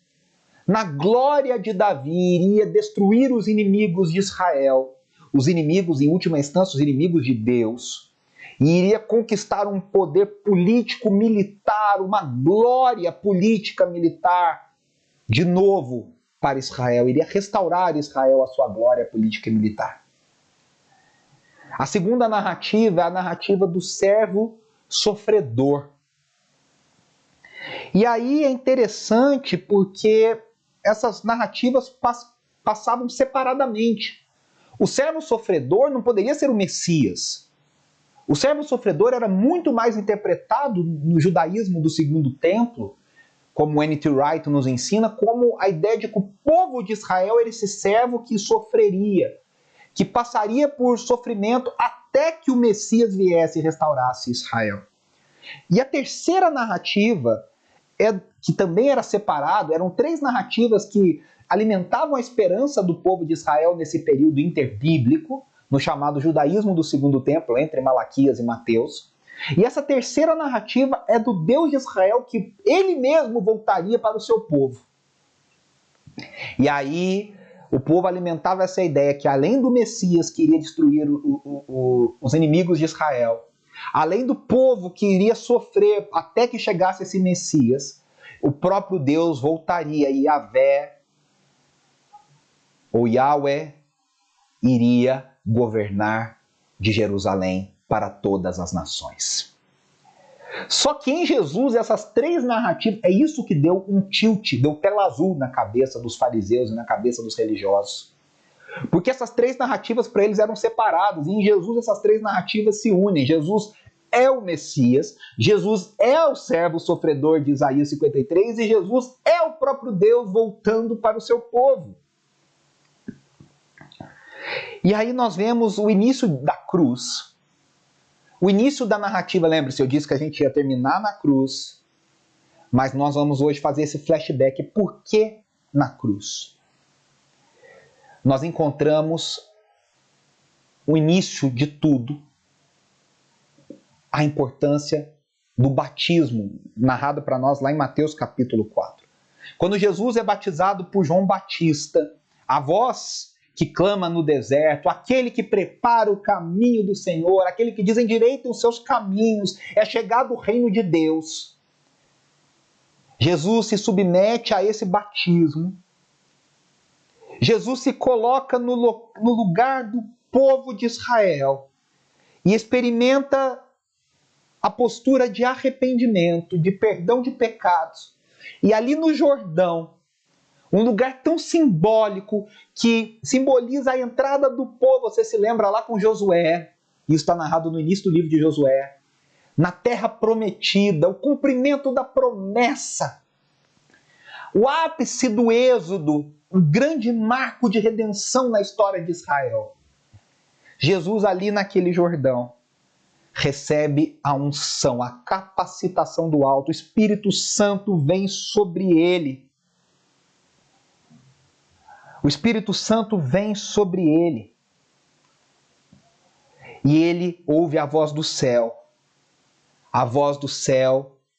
Na glória de Davi, iria destruir os inimigos de Israel, os inimigos, em última instância, os inimigos de Deus, e iria conquistar um poder político militar, uma glória política militar, de novo para Israel, iria restaurar Israel a sua glória política e militar. A segunda narrativa é a narrativa do servo sofredor. E aí é interessante porque essas narrativas passavam separadamente. O servo sofredor não poderia ser o Messias. O servo sofredor era muito mais interpretado no judaísmo do Segundo Templo, como N.T. Wright nos ensina, como a ideia de que o povo de Israel era esse servo que sofreria, que passaria por sofrimento até que o Messias viesse e restaurasse Israel. E a terceira narrativa, que também era separado, eram 3 narrativas que alimentavam a esperança do povo de Israel nesse período interbíblico, no chamado judaísmo do Segundo Templo, entre Malaquias e Mateus. E essa terceira narrativa é do Deus de Israel, que ele mesmo voltaria para o seu povo. E aí o povo alimentava essa ideia que além do Messias que iria destruir os inimigos de Israel, além do povo que iria sofrer até que chegasse esse Messias, o próprio Deus voltaria, e Yahvé, ou Yahweh, iria governar de Jerusalém para todas as nações. Só que em Jesus, essas 3 narrativas, é isso que deu um tilt, deu tela azul na cabeça dos fariseus e na cabeça dos religiosos. Porque essas três narrativas para eles eram separadas, e em Jesus essas três narrativas se unem. Jesus é o Messias, Jesus é o servo sofredor de Isaías 53 e Jesus é o próprio Deus voltando para o seu povo. E aí nós vemos o início da cruz, o início da narrativa. Lembre-se, eu disse que a gente ia terminar na cruz, mas nós vamos hoje fazer esse flashback. Por que na cruz? Nós encontramos o início de tudo, a importância do batismo, narrado para nós lá em Mateus capítulo 4. Quando Jesus é batizado por João Batista, a voz que clama no deserto, aquele que prepara o caminho do Senhor, aquele que diz endireitem os seus caminhos, é chegado o reino de Deus. Jesus se submete a esse batismo. Jesus se coloca no lugar do povo de Israel e experimenta a postura de arrependimento, de perdão de pecados. E ali no Jordão, um lugar tão simbólico que simboliza a entrada do povo, você se lembra lá com Josué, isso está narrado no início do livro de Josué, na terra prometida, o cumprimento da promessa, o ápice do êxodo, um grande marco de redenção na história de Israel. Jesus ali naquele Jordão recebe a unção, a capacitação do alto, o Espírito Santo vem sobre ele. O Espírito Santo vem sobre ele. E ele ouve a voz do céu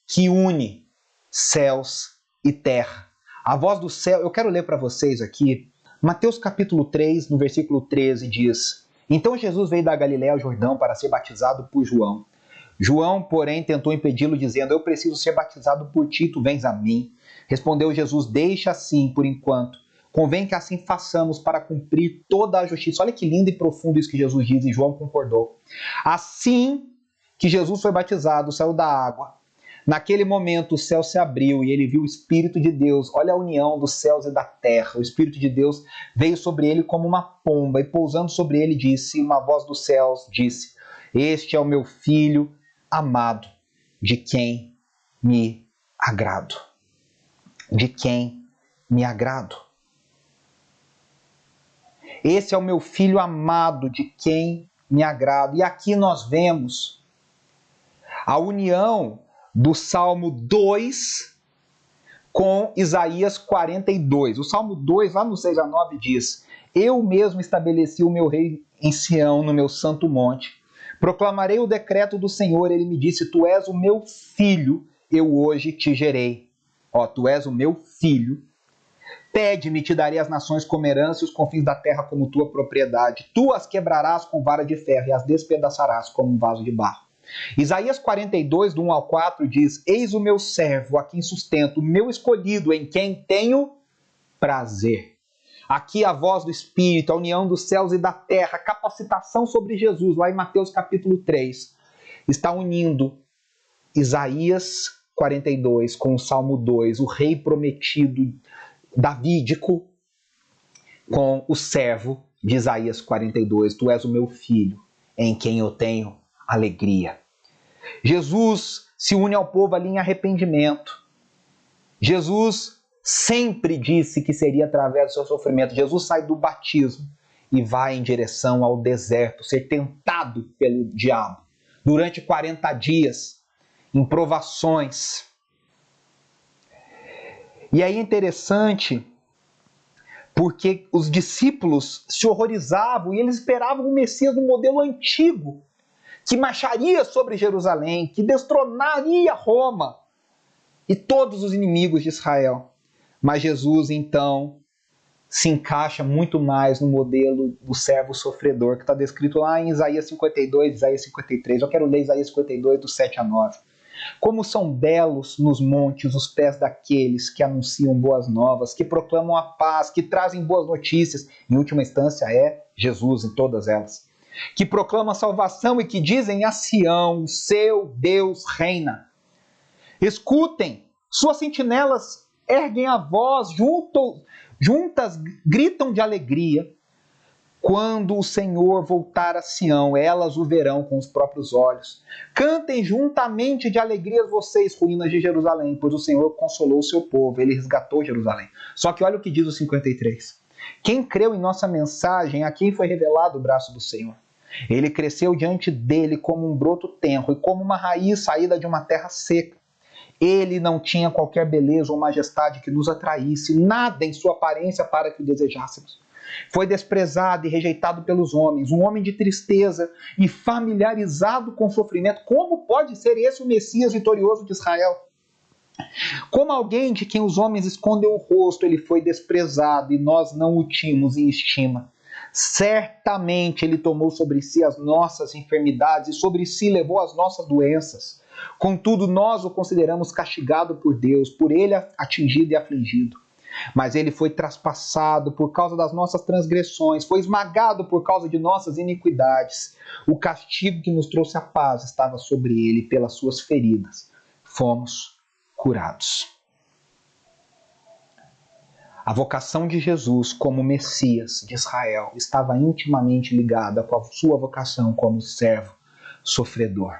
que une céus e terra. A voz do céu, eu quero ler para vocês aqui, Mateus capítulo 3, no versículo 13, diz: Então Jesus veio da Galiléia ao Jordão para ser batizado por João. João, porém, tentou impedi-lo, dizendo: Eu preciso ser batizado por ti, tu vens a mim. Respondeu Jesus: Deixa assim por enquanto. Convém que assim façamos para cumprir toda a justiça. Olha que lindo e profundo isso que Jesus diz, e João concordou. Assim que Jesus foi batizado, saiu da água. Naquele momento o céu se abriu e ele viu o Espírito de Deus. Olha a união dos céus e da terra. O Espírito de Deus veio sobre ele como uma pomba e pousando sobre ele disse, uma voz dos céus disse: Este é o meu Filho amado, de quem me agrado. De quem me agrado. Esse é o meu Filho amado, de quem me agrado. E aqui nós vemos a união do Salmo 2 com Isaías 42. O Salmo 2, lá no 6 a 9, diz: Eu mesmo estabeleci o meu rei em Sião, no meu santo monte. Proclamarei o decreto do Senhor. Ele me disse: Tu és o meu filho, eu hoje te gerei. Tu és o meu filho. Pede-me, te darei as nações como herança e os confins da terra como tua propriedade. Tu as quebrarás com vara de ferro e as despedaçarás como um vaso de barro. Isaías 42, do 1 ao 4, diz: Eis o meu servo, a quem sustento, o meu escolhido, em quem tenho prazer. Aqui a voz do Espírito, a união dos céus e da terra, a capacitação sobre Jesus, lá em Mateus capítulo 3, está unindo Isaías 42 com o Salmo 2, o rei prometido davídico, com o servo de Isaías 42. Tu és o meu filho, em quem eu tenho alegria. Jesus se une ao povo ali em arrependimento. Jesus sempre disse que seria através do seu sofrimento. Jesus sai do batismo e vai em direção ao deserto, ser tentado pelo diabo durante 40 dias, em provações. E aí é interessante porque os discípulos se horrorizavam e eles esperavam o Messias no modelo antigo, que marcharia sobre Jerusalém, que destronaria Roma e todos os inimigos de Israel. Mas Jesus, então, se encaixa muito mais no modelo do servo sofredor, que está descrito lá em Isaías 52, Isaías 53. Eu quero ler Isaías 52, do 7 a 9. Como são belos nos montes os pés daqueles que anunciam boas novas, que proclamam a paz, que trazem boas notícias. Em última instância é Jesus em todas elas. Que proclamam a salvação e que dizem a Sião: o seu Deus reina. Escutem, suas sentinelas erguem a voz, juntas gritam de alegria. Quando o Senhor voltar a Sião, elas o verão com os próprios olhos. Cantem juntamente de alegria vocês, ruínas de Jerusalém, pois o Senhor consolou o seu povo, ele resgatou Jerusalém. Só que olha o que diz o 53. Quem creu em nossa mensagem, a quem foi revelado o braço do Senhor? Ele cresceu diante dele como um broto tenro e como uma raiz saída de uma terra seca. Ele não tinha qualquer beleza ou majestade que nos atraísse, nada em sua aparência para que o desejássemos. Foi desprezado e rejeitado pelos homens, um homem de tristeza e familiarizado com o sofrimento. Como pode ser esse o Messias vitorioso de Israel? Como alguém de quem os homens escondem o rosto, ele foi desprezado e nós não o tínhamos em estima. Certamente ele tomou sobre si as nossas enfermidades e sobre si levou as nossas doenças. Contudo, nós o consideramos castigado por Deus, por ele atingido e afligido. Mas ele foi traspassado por causa das nossas transgressões, foi esmagado por causa de nossas iniquidades. O castigo que nos trouxe a paz estava sobre ele, pelas suas feridas fomos curados. A vocação de Jesus como Messias de Israel estava intimamente ligada com a sua vocação como servo sofredor.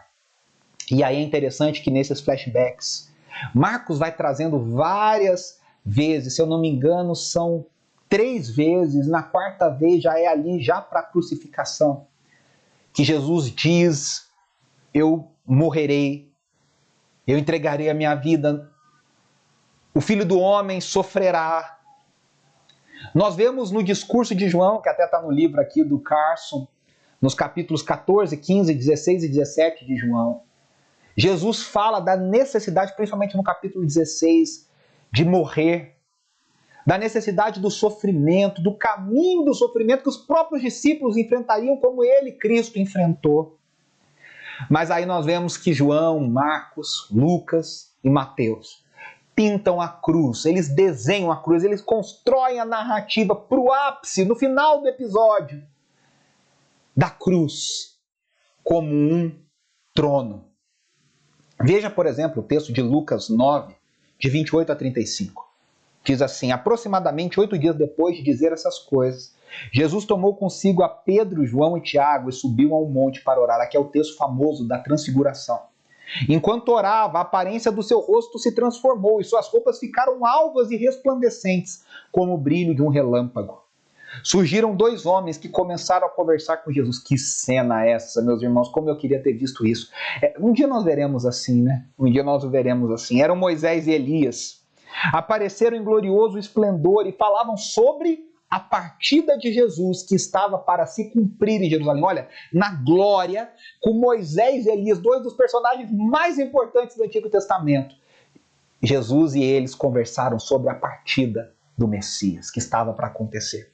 E aí é interessante que nesses flashbacks, Marcos vai trazendo várias vezes, se eu não me engano, são 3 vezes, na 4ª vez já é ali, já para a crucificação, que Jesus diz: eu morrerei, eu entregarei a minha vida, o Filho do Homem sofrerá. Nós vemos no discurso de João, que até está no livro aqui do Carson, nos capítulos 14, 15, 16 e 17 de João, Jesus fala da necessidade, principalmente no capítulo 16, de morrer, da necessidade do sofrimento, do caminho do sofrimento que os próprios discípulos enfrentariam como ele, Cristo, enfrentou. Mas aí nós vemos que João, Marcos, Lucas e Mateus pintam a cruz, eles desenham a cruz, eles constroem a narrativa para o ápice, no final do episódio, da cruz como um trono. Veja, por exemplo, o texto de Lucas 9, de 28 a 35. Diz assim: aproximadamente 8 dias depois de dizer essas coisas, Jesus tomou consigo a Pedro, João e Tiago e subiu ao monte para orar. Aqui é o texto famoso da transfiguração. Enquanto orava, a aparência do seu rosto se transformou e suas roupas ficaram alvas e resplandecentes, como o brilho de um relâmpago. Surgiram 2 homens que começaram a conversar com Jesus. Que cena essa, meus irmãos, como eu queria ter visto isso. Um dia nós veremos assim, né? Um dia nós o veremos assim. Eram Moisés e Elias. Apareceram em glorioso esplendor e falavam sobre a partida de Jesus que estava para se cumprir em Jerusalém. Olha, na glória, com Moisés e Elias, 2 dos personagens mais importantes do Antigo Testamento. Jesus e eles conversaram sobre a partida do Messias que estava para acontecer.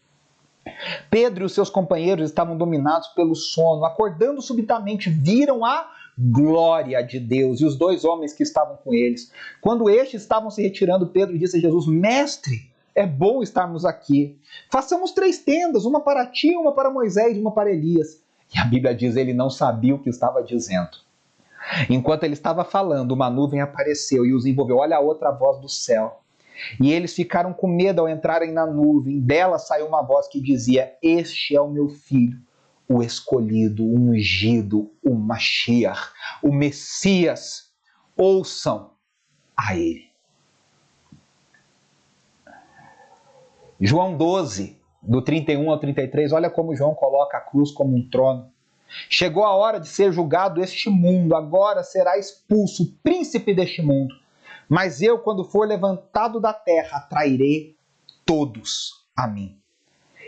Pedro e os seus companheiros estavam dominados pelo sono. Acordando subitamente, viram a glória de Deus e os 2 homens que estavam com eles. Quando estes estavam se retirando, Pedro disse a Jesus: Mestre, é bom estarmos aqui. Façamos 3 tendas, uma para ti, uma para Moisés e uma para Elias. E a Bíblia diz: ele não sabia o que estava dizendo. Enquanto ele estava falando, uma nuvem apareceu e os envolveu. Olha a outra voz do céu. E eles ficaram com medo ao entrarem na nuvem. Dela saiu uma voz que dizia: este é o meu filho, o escolhido, o ungido, o Mashiach, o Messias. Ouçam a ele. João 12, do 31 ao 33, olha como João coloca a cruz como um trono. Chegou a hora de ser julgado este mundo, agora será expulso o príncipe deste mundo. Mas eu, quando for levantado da terra, atrairei todos a mim.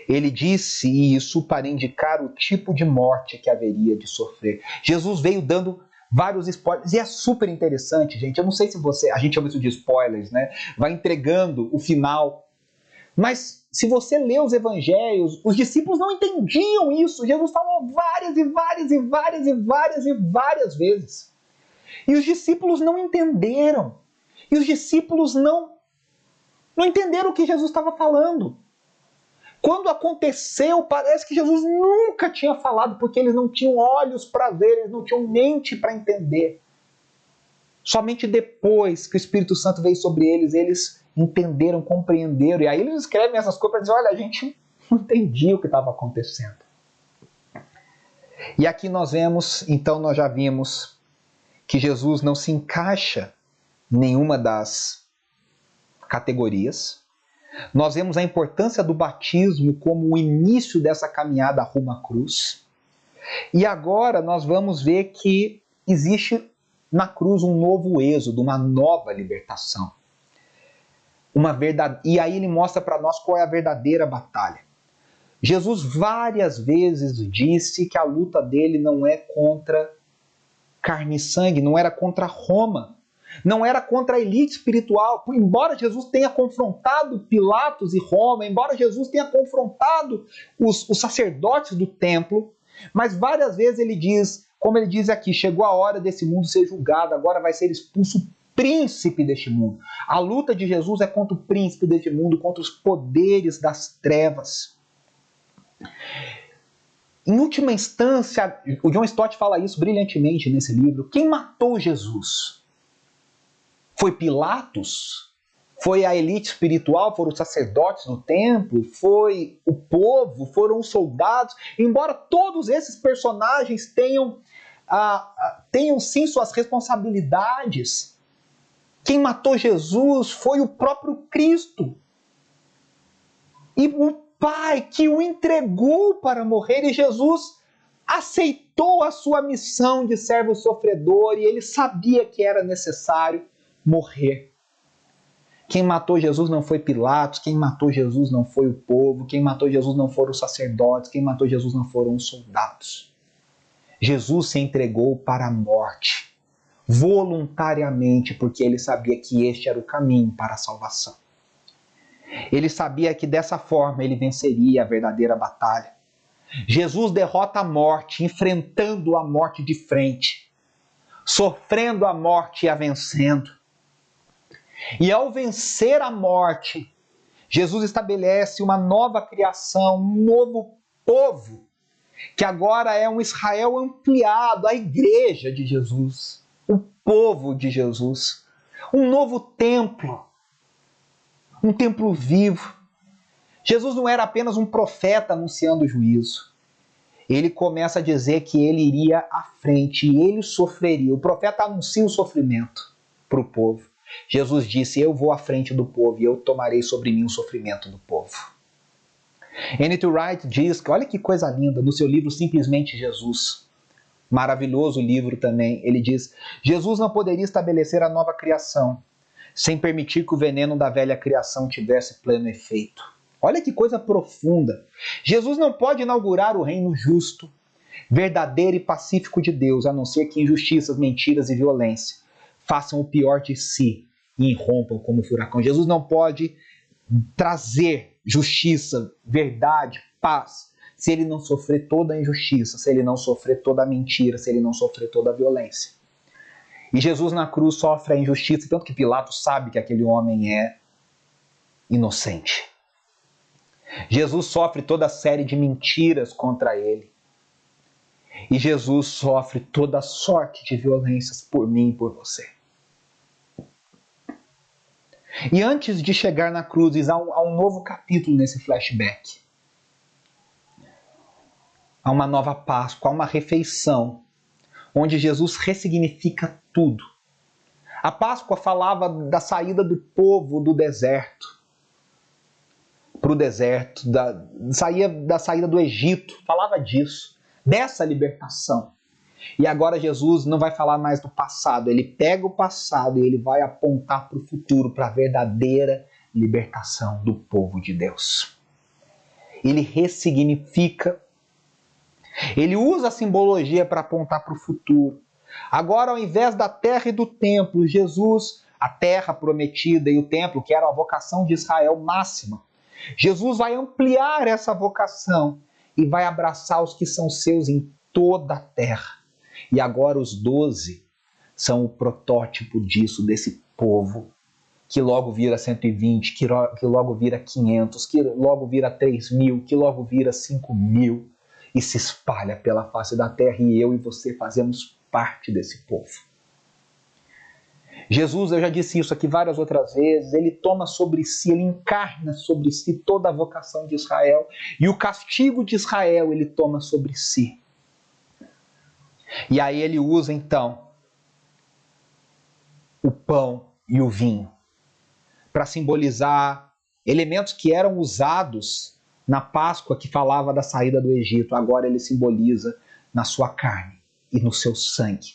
Ele disse isso para indicar o tipo de morte que haveria de sofrer. Jesus veio dando vários spoilers, e é super interessante, gente. Eu não sei se a gente chama isso de spoilers, né? Vai entregando o final. Mas se você lê os evangelhos, os discípulos não entendiam isso. Jesus falou várias e várias e várias e várias e várias vezes. E os discípulos não entenderam. E os discípulos não entenderam o que Jesus estava falando. Quando aconteceu, parece que Jesus nunca tinha falado, porque eles não tinham olhos para ver, eles não tinham mente para entender. Somente depois que o Espírito Santo veio sobre eles, eles entenderam, compreenderam. E aí eles escrevem essas coisas para dizer: olha, a gente não entendia o que estava acontecendo. E aqui nós já vimos que Jesus não se encaixa em nenhuma das categorias. Nós vemos a importância do batismo como o início dessa caminhada rumo à cruz. E agora nós vamos ver que existe na cruz um novo êxodo, uma nova libertação. E aí ele mostra para nós qual é a verdadeira batalha. Jesus várias vezes disse que a luta dele não é contra carne e sangue, não era contra Roma, não era contra a elite espiritual. Embora Jesus tenha confrontado Pilatos e Roma, embora Jesus tenha confrontado os sacerdotes do templo, mas várias vezes ele diz, como ele diz aqui, chegou a hora desse mundo ser julgado, agora vai ser expulso o príncipe deste mundo. A luta de Jesus é contra o príncipe deste mundo, contra os poderes das trevas. Em última instância, o John Stott fala isso brilhantemente nesse livro, quem matou Jesus? Foi Pilatos? Foi a elite espiritual? Foram os sacerdotes do templo? Foi o povo? Foram os soldados? Embora todos esses personagens tenham sim suas responsabilidades, quem matou Jesus foi o próprio Cristo. E o Pai que o entregou para morrer, e Jesus aceitou a sua missão de servo sofredor, e ele sabia que era necessário morrer. Quem matou Jesus não foi Pilatos, quem matou Jesus não foi o povo, quem matou Jesus não foram os sacerdotes, quem matou Jesus não foram os soldados. Jesus se entregou para a morte, voluntariamente, porque ele sabia que este era o caminho para a salvação. Ele sabia que dessa forma ele venceria a verdadeira batalha. Jesus derrota a morte, enfrentando a morte de frente, sofrendo a morte e a vencendo. E ao vencer a morte, Jesus estabelece uma nova criação, um novo povo, que agora é um Israel ampliado, a igreja de Jesus, o povo de Jesus, um novo templo, um templo vivo. Jesus não era apenas um profeta anunciando o juízo. Ele começa a dizer que ele iria à frente e ele sofreria. O profeta anuncia o sofrimento para o povo. Jesus disse, eu vou à frente do povo e eu tomarei sobre mim o sofrimento do povo. N.T. Wright diz que, olha que coisa linda, no seu livro Simplesmente Jesus, maravilhoso livro também, ele diz, Jesus não poderia estabelecer a nova criação sem permitir que o veneno da velha criação tivesse pleno efeito. Olha que coisa profunda. Jesus não pode inaugurar o reino justo, verdadeiro e pacífico de Deus, a não ser que injustiças, mentiras e violência façam o pior de si e irrompam como furacão. Jesus não pode trazer justiça, verdade, paz, se ele não sofrer toda a injustiça, se ele não sofrer toda a mentira, se ele não sofrer toda a violência. E Jesus na cruz sofre a injustiça, tanto que Pilatos sabe que aquele homem é inocente. Jesus sofre toda a série de mentiras contra ele. E Jesus sofre toda a sorte de violências por mim e por você. E antes de chegar na cruz, há um novo capítulo nesse flashback. Há uma nova Páscoa, há uma refeição, onde Jesus ressignifica tudo. A Páscoa falava da saída do povo do deserto para o deserto, da saída do Egito, falava disso, dessa libertação. E agora Jesus não vai falar mais do passado, ele pega o passado e ele vai apontar para o futuro, para a verdadeira libertação do povo de Deus. Ele ressignifica, ele usa a simbologia para apontar para o futuro. Agora, ao invés da terra e do templo, Jesus, a terra prometida e o templo, que era a vocação de Israel máxima, Jesus vai ampliar essa vocação e vai abraçar os que são seus em toda a terra. E agora os 12 são o protótipo disso, desse povo, que logo vira 120, que logo vira 500, que logo vira 3.000, que logo vira 5.000 e se espalha pela face da terra, e eu e você fazemos parte desse povo. Jesus, eu já disse isso aqui várias outras vezes, ele toma sobre si, ele encarna sobre si toda a vocação de Israel, e o castigo de Israel ele toma sobre si. E aí ele usa então o pão e o vinho para simbolizar elementos que eram usados na Páscoa que falava da saída do Egito. Agora ele simboliza na sua carne e no seu sangue.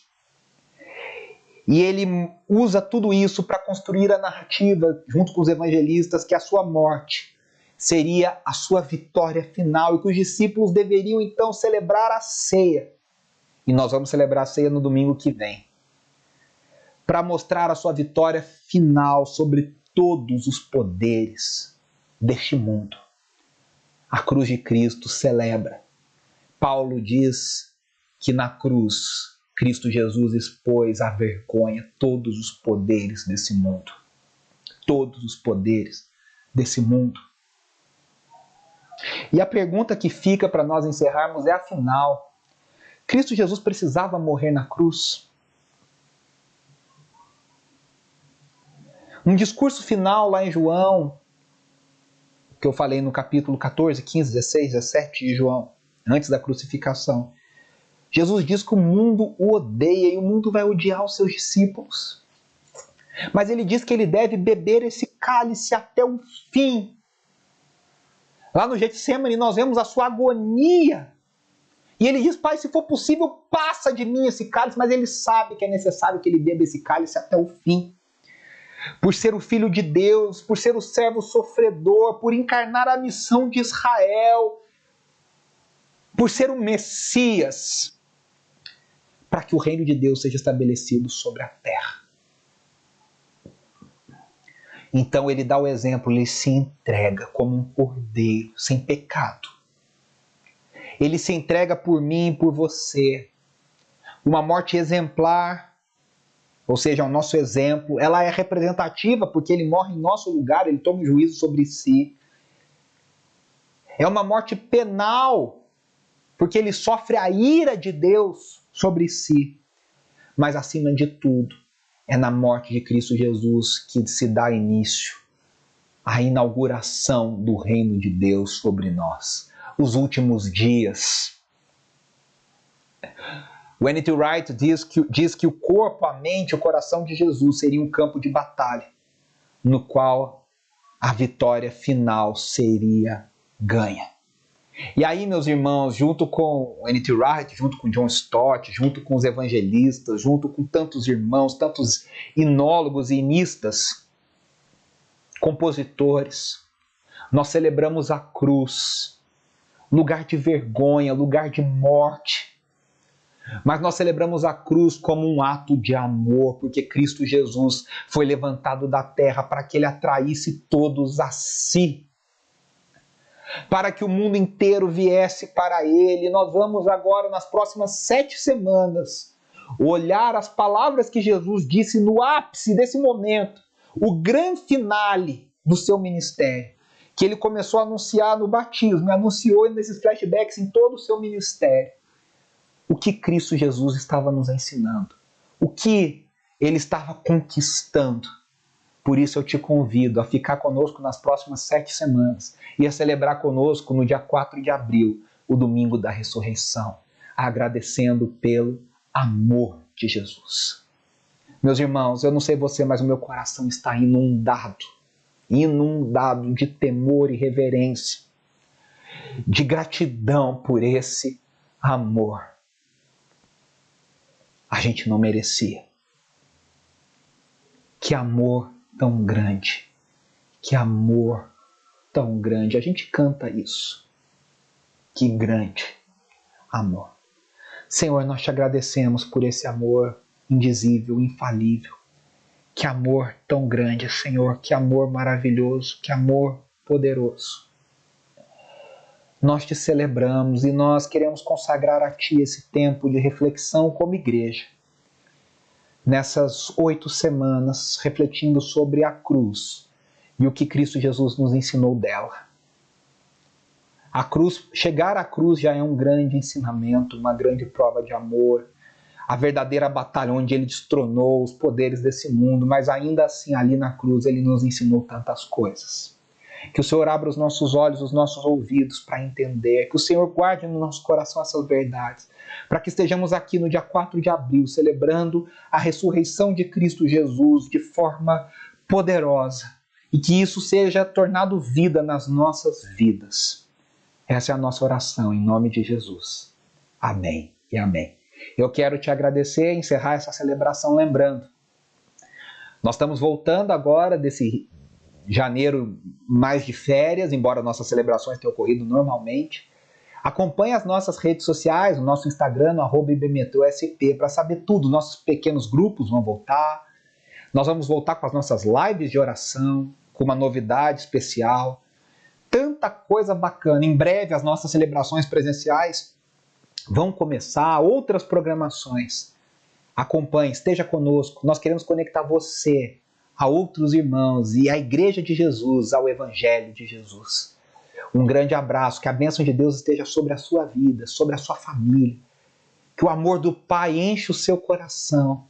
E ele usa tudo isso para construir a narrativa, junto com os evangelistas, que a sua morte seria a sua vitória final e que os discípulos deveriam então celebrar a ceia. E nós vamos celebrar a ceia no domingo que vem, para mostrar a sua vitória final sobre todos os poderes deste mundo. A cruz de Cristo celebra. Paulo diz que na cruz Cristo Jesus expôs à vergonha todos os poderes desse mundo. Todos os poderes desse mundo. E a pergunta que fica para nós encerrarmos é, afinal, Cristo Jesus precisava morrer na cruz? Um discurso final lá em João, que eu falei no capítulo 14, 15, 16, 17 de João, antes da crucificação. Jesus diz que o mundo o odeia e o mundo vai odiar os seus discípulos. Mas ele diz que ele deve beber esse cálice até o fim. Lá no Getsemane nós vemos a sua agonia. E ele diz, Pai, se for possível, passa de mim esse cálice, mas ele sabe que é necessário que ele beba esse cálice até o fim. Por ser o Filho de Deus, por ser o servo sofredor, por encarnar a missão de Israel, por ser o Messias, para que o reino de Deus seja estabelecido sobre a terra. Então ele dá o exemplo, ele se entrega como um cordeiro, sem pecado. Ele se entrega por mim e por você. Uma morte exemplar, ou seja, o nosso exemplo, ela é representativa porque ele morre em nosso lugar, ele toma um juízo sobre si. É uma morte penal, porque ele sofre a ira de Deus sobre si. Mas acima de tudo, é na morte de Cristo Jesus que se dá início à inauguração do reino de Deus sobre nós. Os últimos dias. O N.T. Wright diz que o corpo, a mente, o coração de Jesus seria um campo de batalha, no qual a vitória final seria ganha. E aí, meus irmãos, junto com o N.T. Wright, junto com John Stott, junto com os evangelistas, junto com tantos irmãos, tantos inólogos e hinistas, compositores, nós celebramos a cruz, lugar de vergonha, lugar de morte. Mas nós celebramos a cruz como um ato de amor, porque Cristo Jesus foi levantado da terra para que ele atraísse todos a si, para que o mundo inteiro viesse para ele. Nós vamos agora, nas próximas 7 semanas, olhar as palavras que Jesus disse no ápice desse momento, o grande finale do seu ministério, que ele começou a anunciar no batismo, anunciou nesses flashbacks em todo o seu ministério. O que Cristo Jesus estava nos ensinando, o que ele estava conquistando. Por isso eu te convido a ficar conosco nas próximas 7 semanas e a celebrar conosco no dia 4 de abril, o domingo da ressurreição, agradecendo pelo amor de Jesus. Meus irmãos, eu não sei você, mas o meu coração está inundado de temor e reverência, de gratidão por esse amor. A gente não merecia. Que amor tão grande, que amor tão grande. A gente canta isso. Que grande amor. Senhor, nós te agradecemos por esse amor indizível, infalível. Que amor tão grande, Senhor, que amor maravilhoso, que amor poderoso. Nós te celebramos e nós queremos consagrar a Ti esse tempo de reflexão como igreja. Nessas 8 semanas, refletindo sobre a cruz e o que Cristo Jesus nos ensinou dela. A cruz, chegar à cruz já é um grande ensinamento, uma grande prova de amor. a verdadeira batalha onde ele destronou os poderes desse mundo, mas ainda assim ali na cruz ele nos ensinou tantas coisas. Que o Senhor abra os nossos olhos, os nossos ouvidos para entender, que o Senhor guarde no nosso coração essas verdades, para que estejamos aqui no dia 4 de abril, celebrando a ressurreição de Cristo Jesus de forma poderosa, e que isso seja tornado vida nas nossas vidas. Essa é a nossa oração, em nome de Jesus. Amém e amém. Eu quero te agradecer e encerrar essa celebração lembrando. Nós estamos voltando agora desse janeiro mais de férias, embora nossas celebrações tenham ocorrido normalmente. Acompanhe as nossas redes sociais, o nosso Instagram, no @ibmetrosp, para saber tudo. Nossos pequenos grupos vão voltar. Nós vamos voltar com as nossas lives de oração, com uma novidade especial. Tanta coisa bacana. Em breve as nossas celebrações presenciais vão começar, outras programações. Acompanhe, esteja conosco. Nós queremos conectar você a outros irmãos e a Igreja de Jesus, ao Evangelho de Jesus. Um grande abraço, que a bênção de Deus esteja sobre a sua vida, sobre a sua família. Que o amor do Pai enche o seu coração.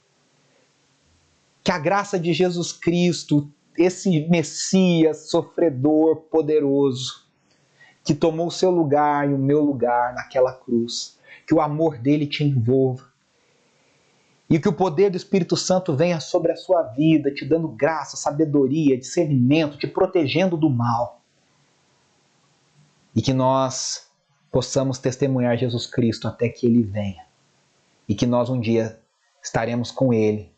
Que a graça de Jesus Cristo, esse Messias sofredor, poderoso, que tomou o seu lugar e o meu lugar naquela cruz, que o amor dele te envolva. E que o poder do Espírito Santo venha sobre a sua vida, te dando graça, sabedoria, discernimento, te protegendo do mal. E que nós possamos testemunhar Jesus Cristo até que Ele venha. E que nós um dia estaremos com Ele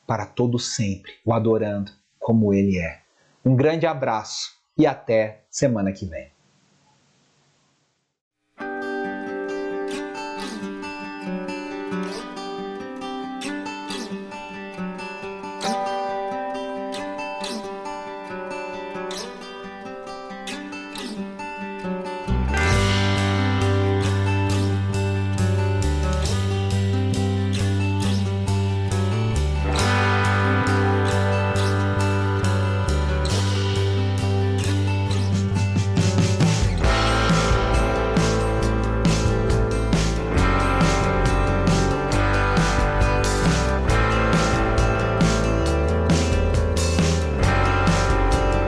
para todo sempre, o adorando como Ele é. Um grande abraço e até semana que vem.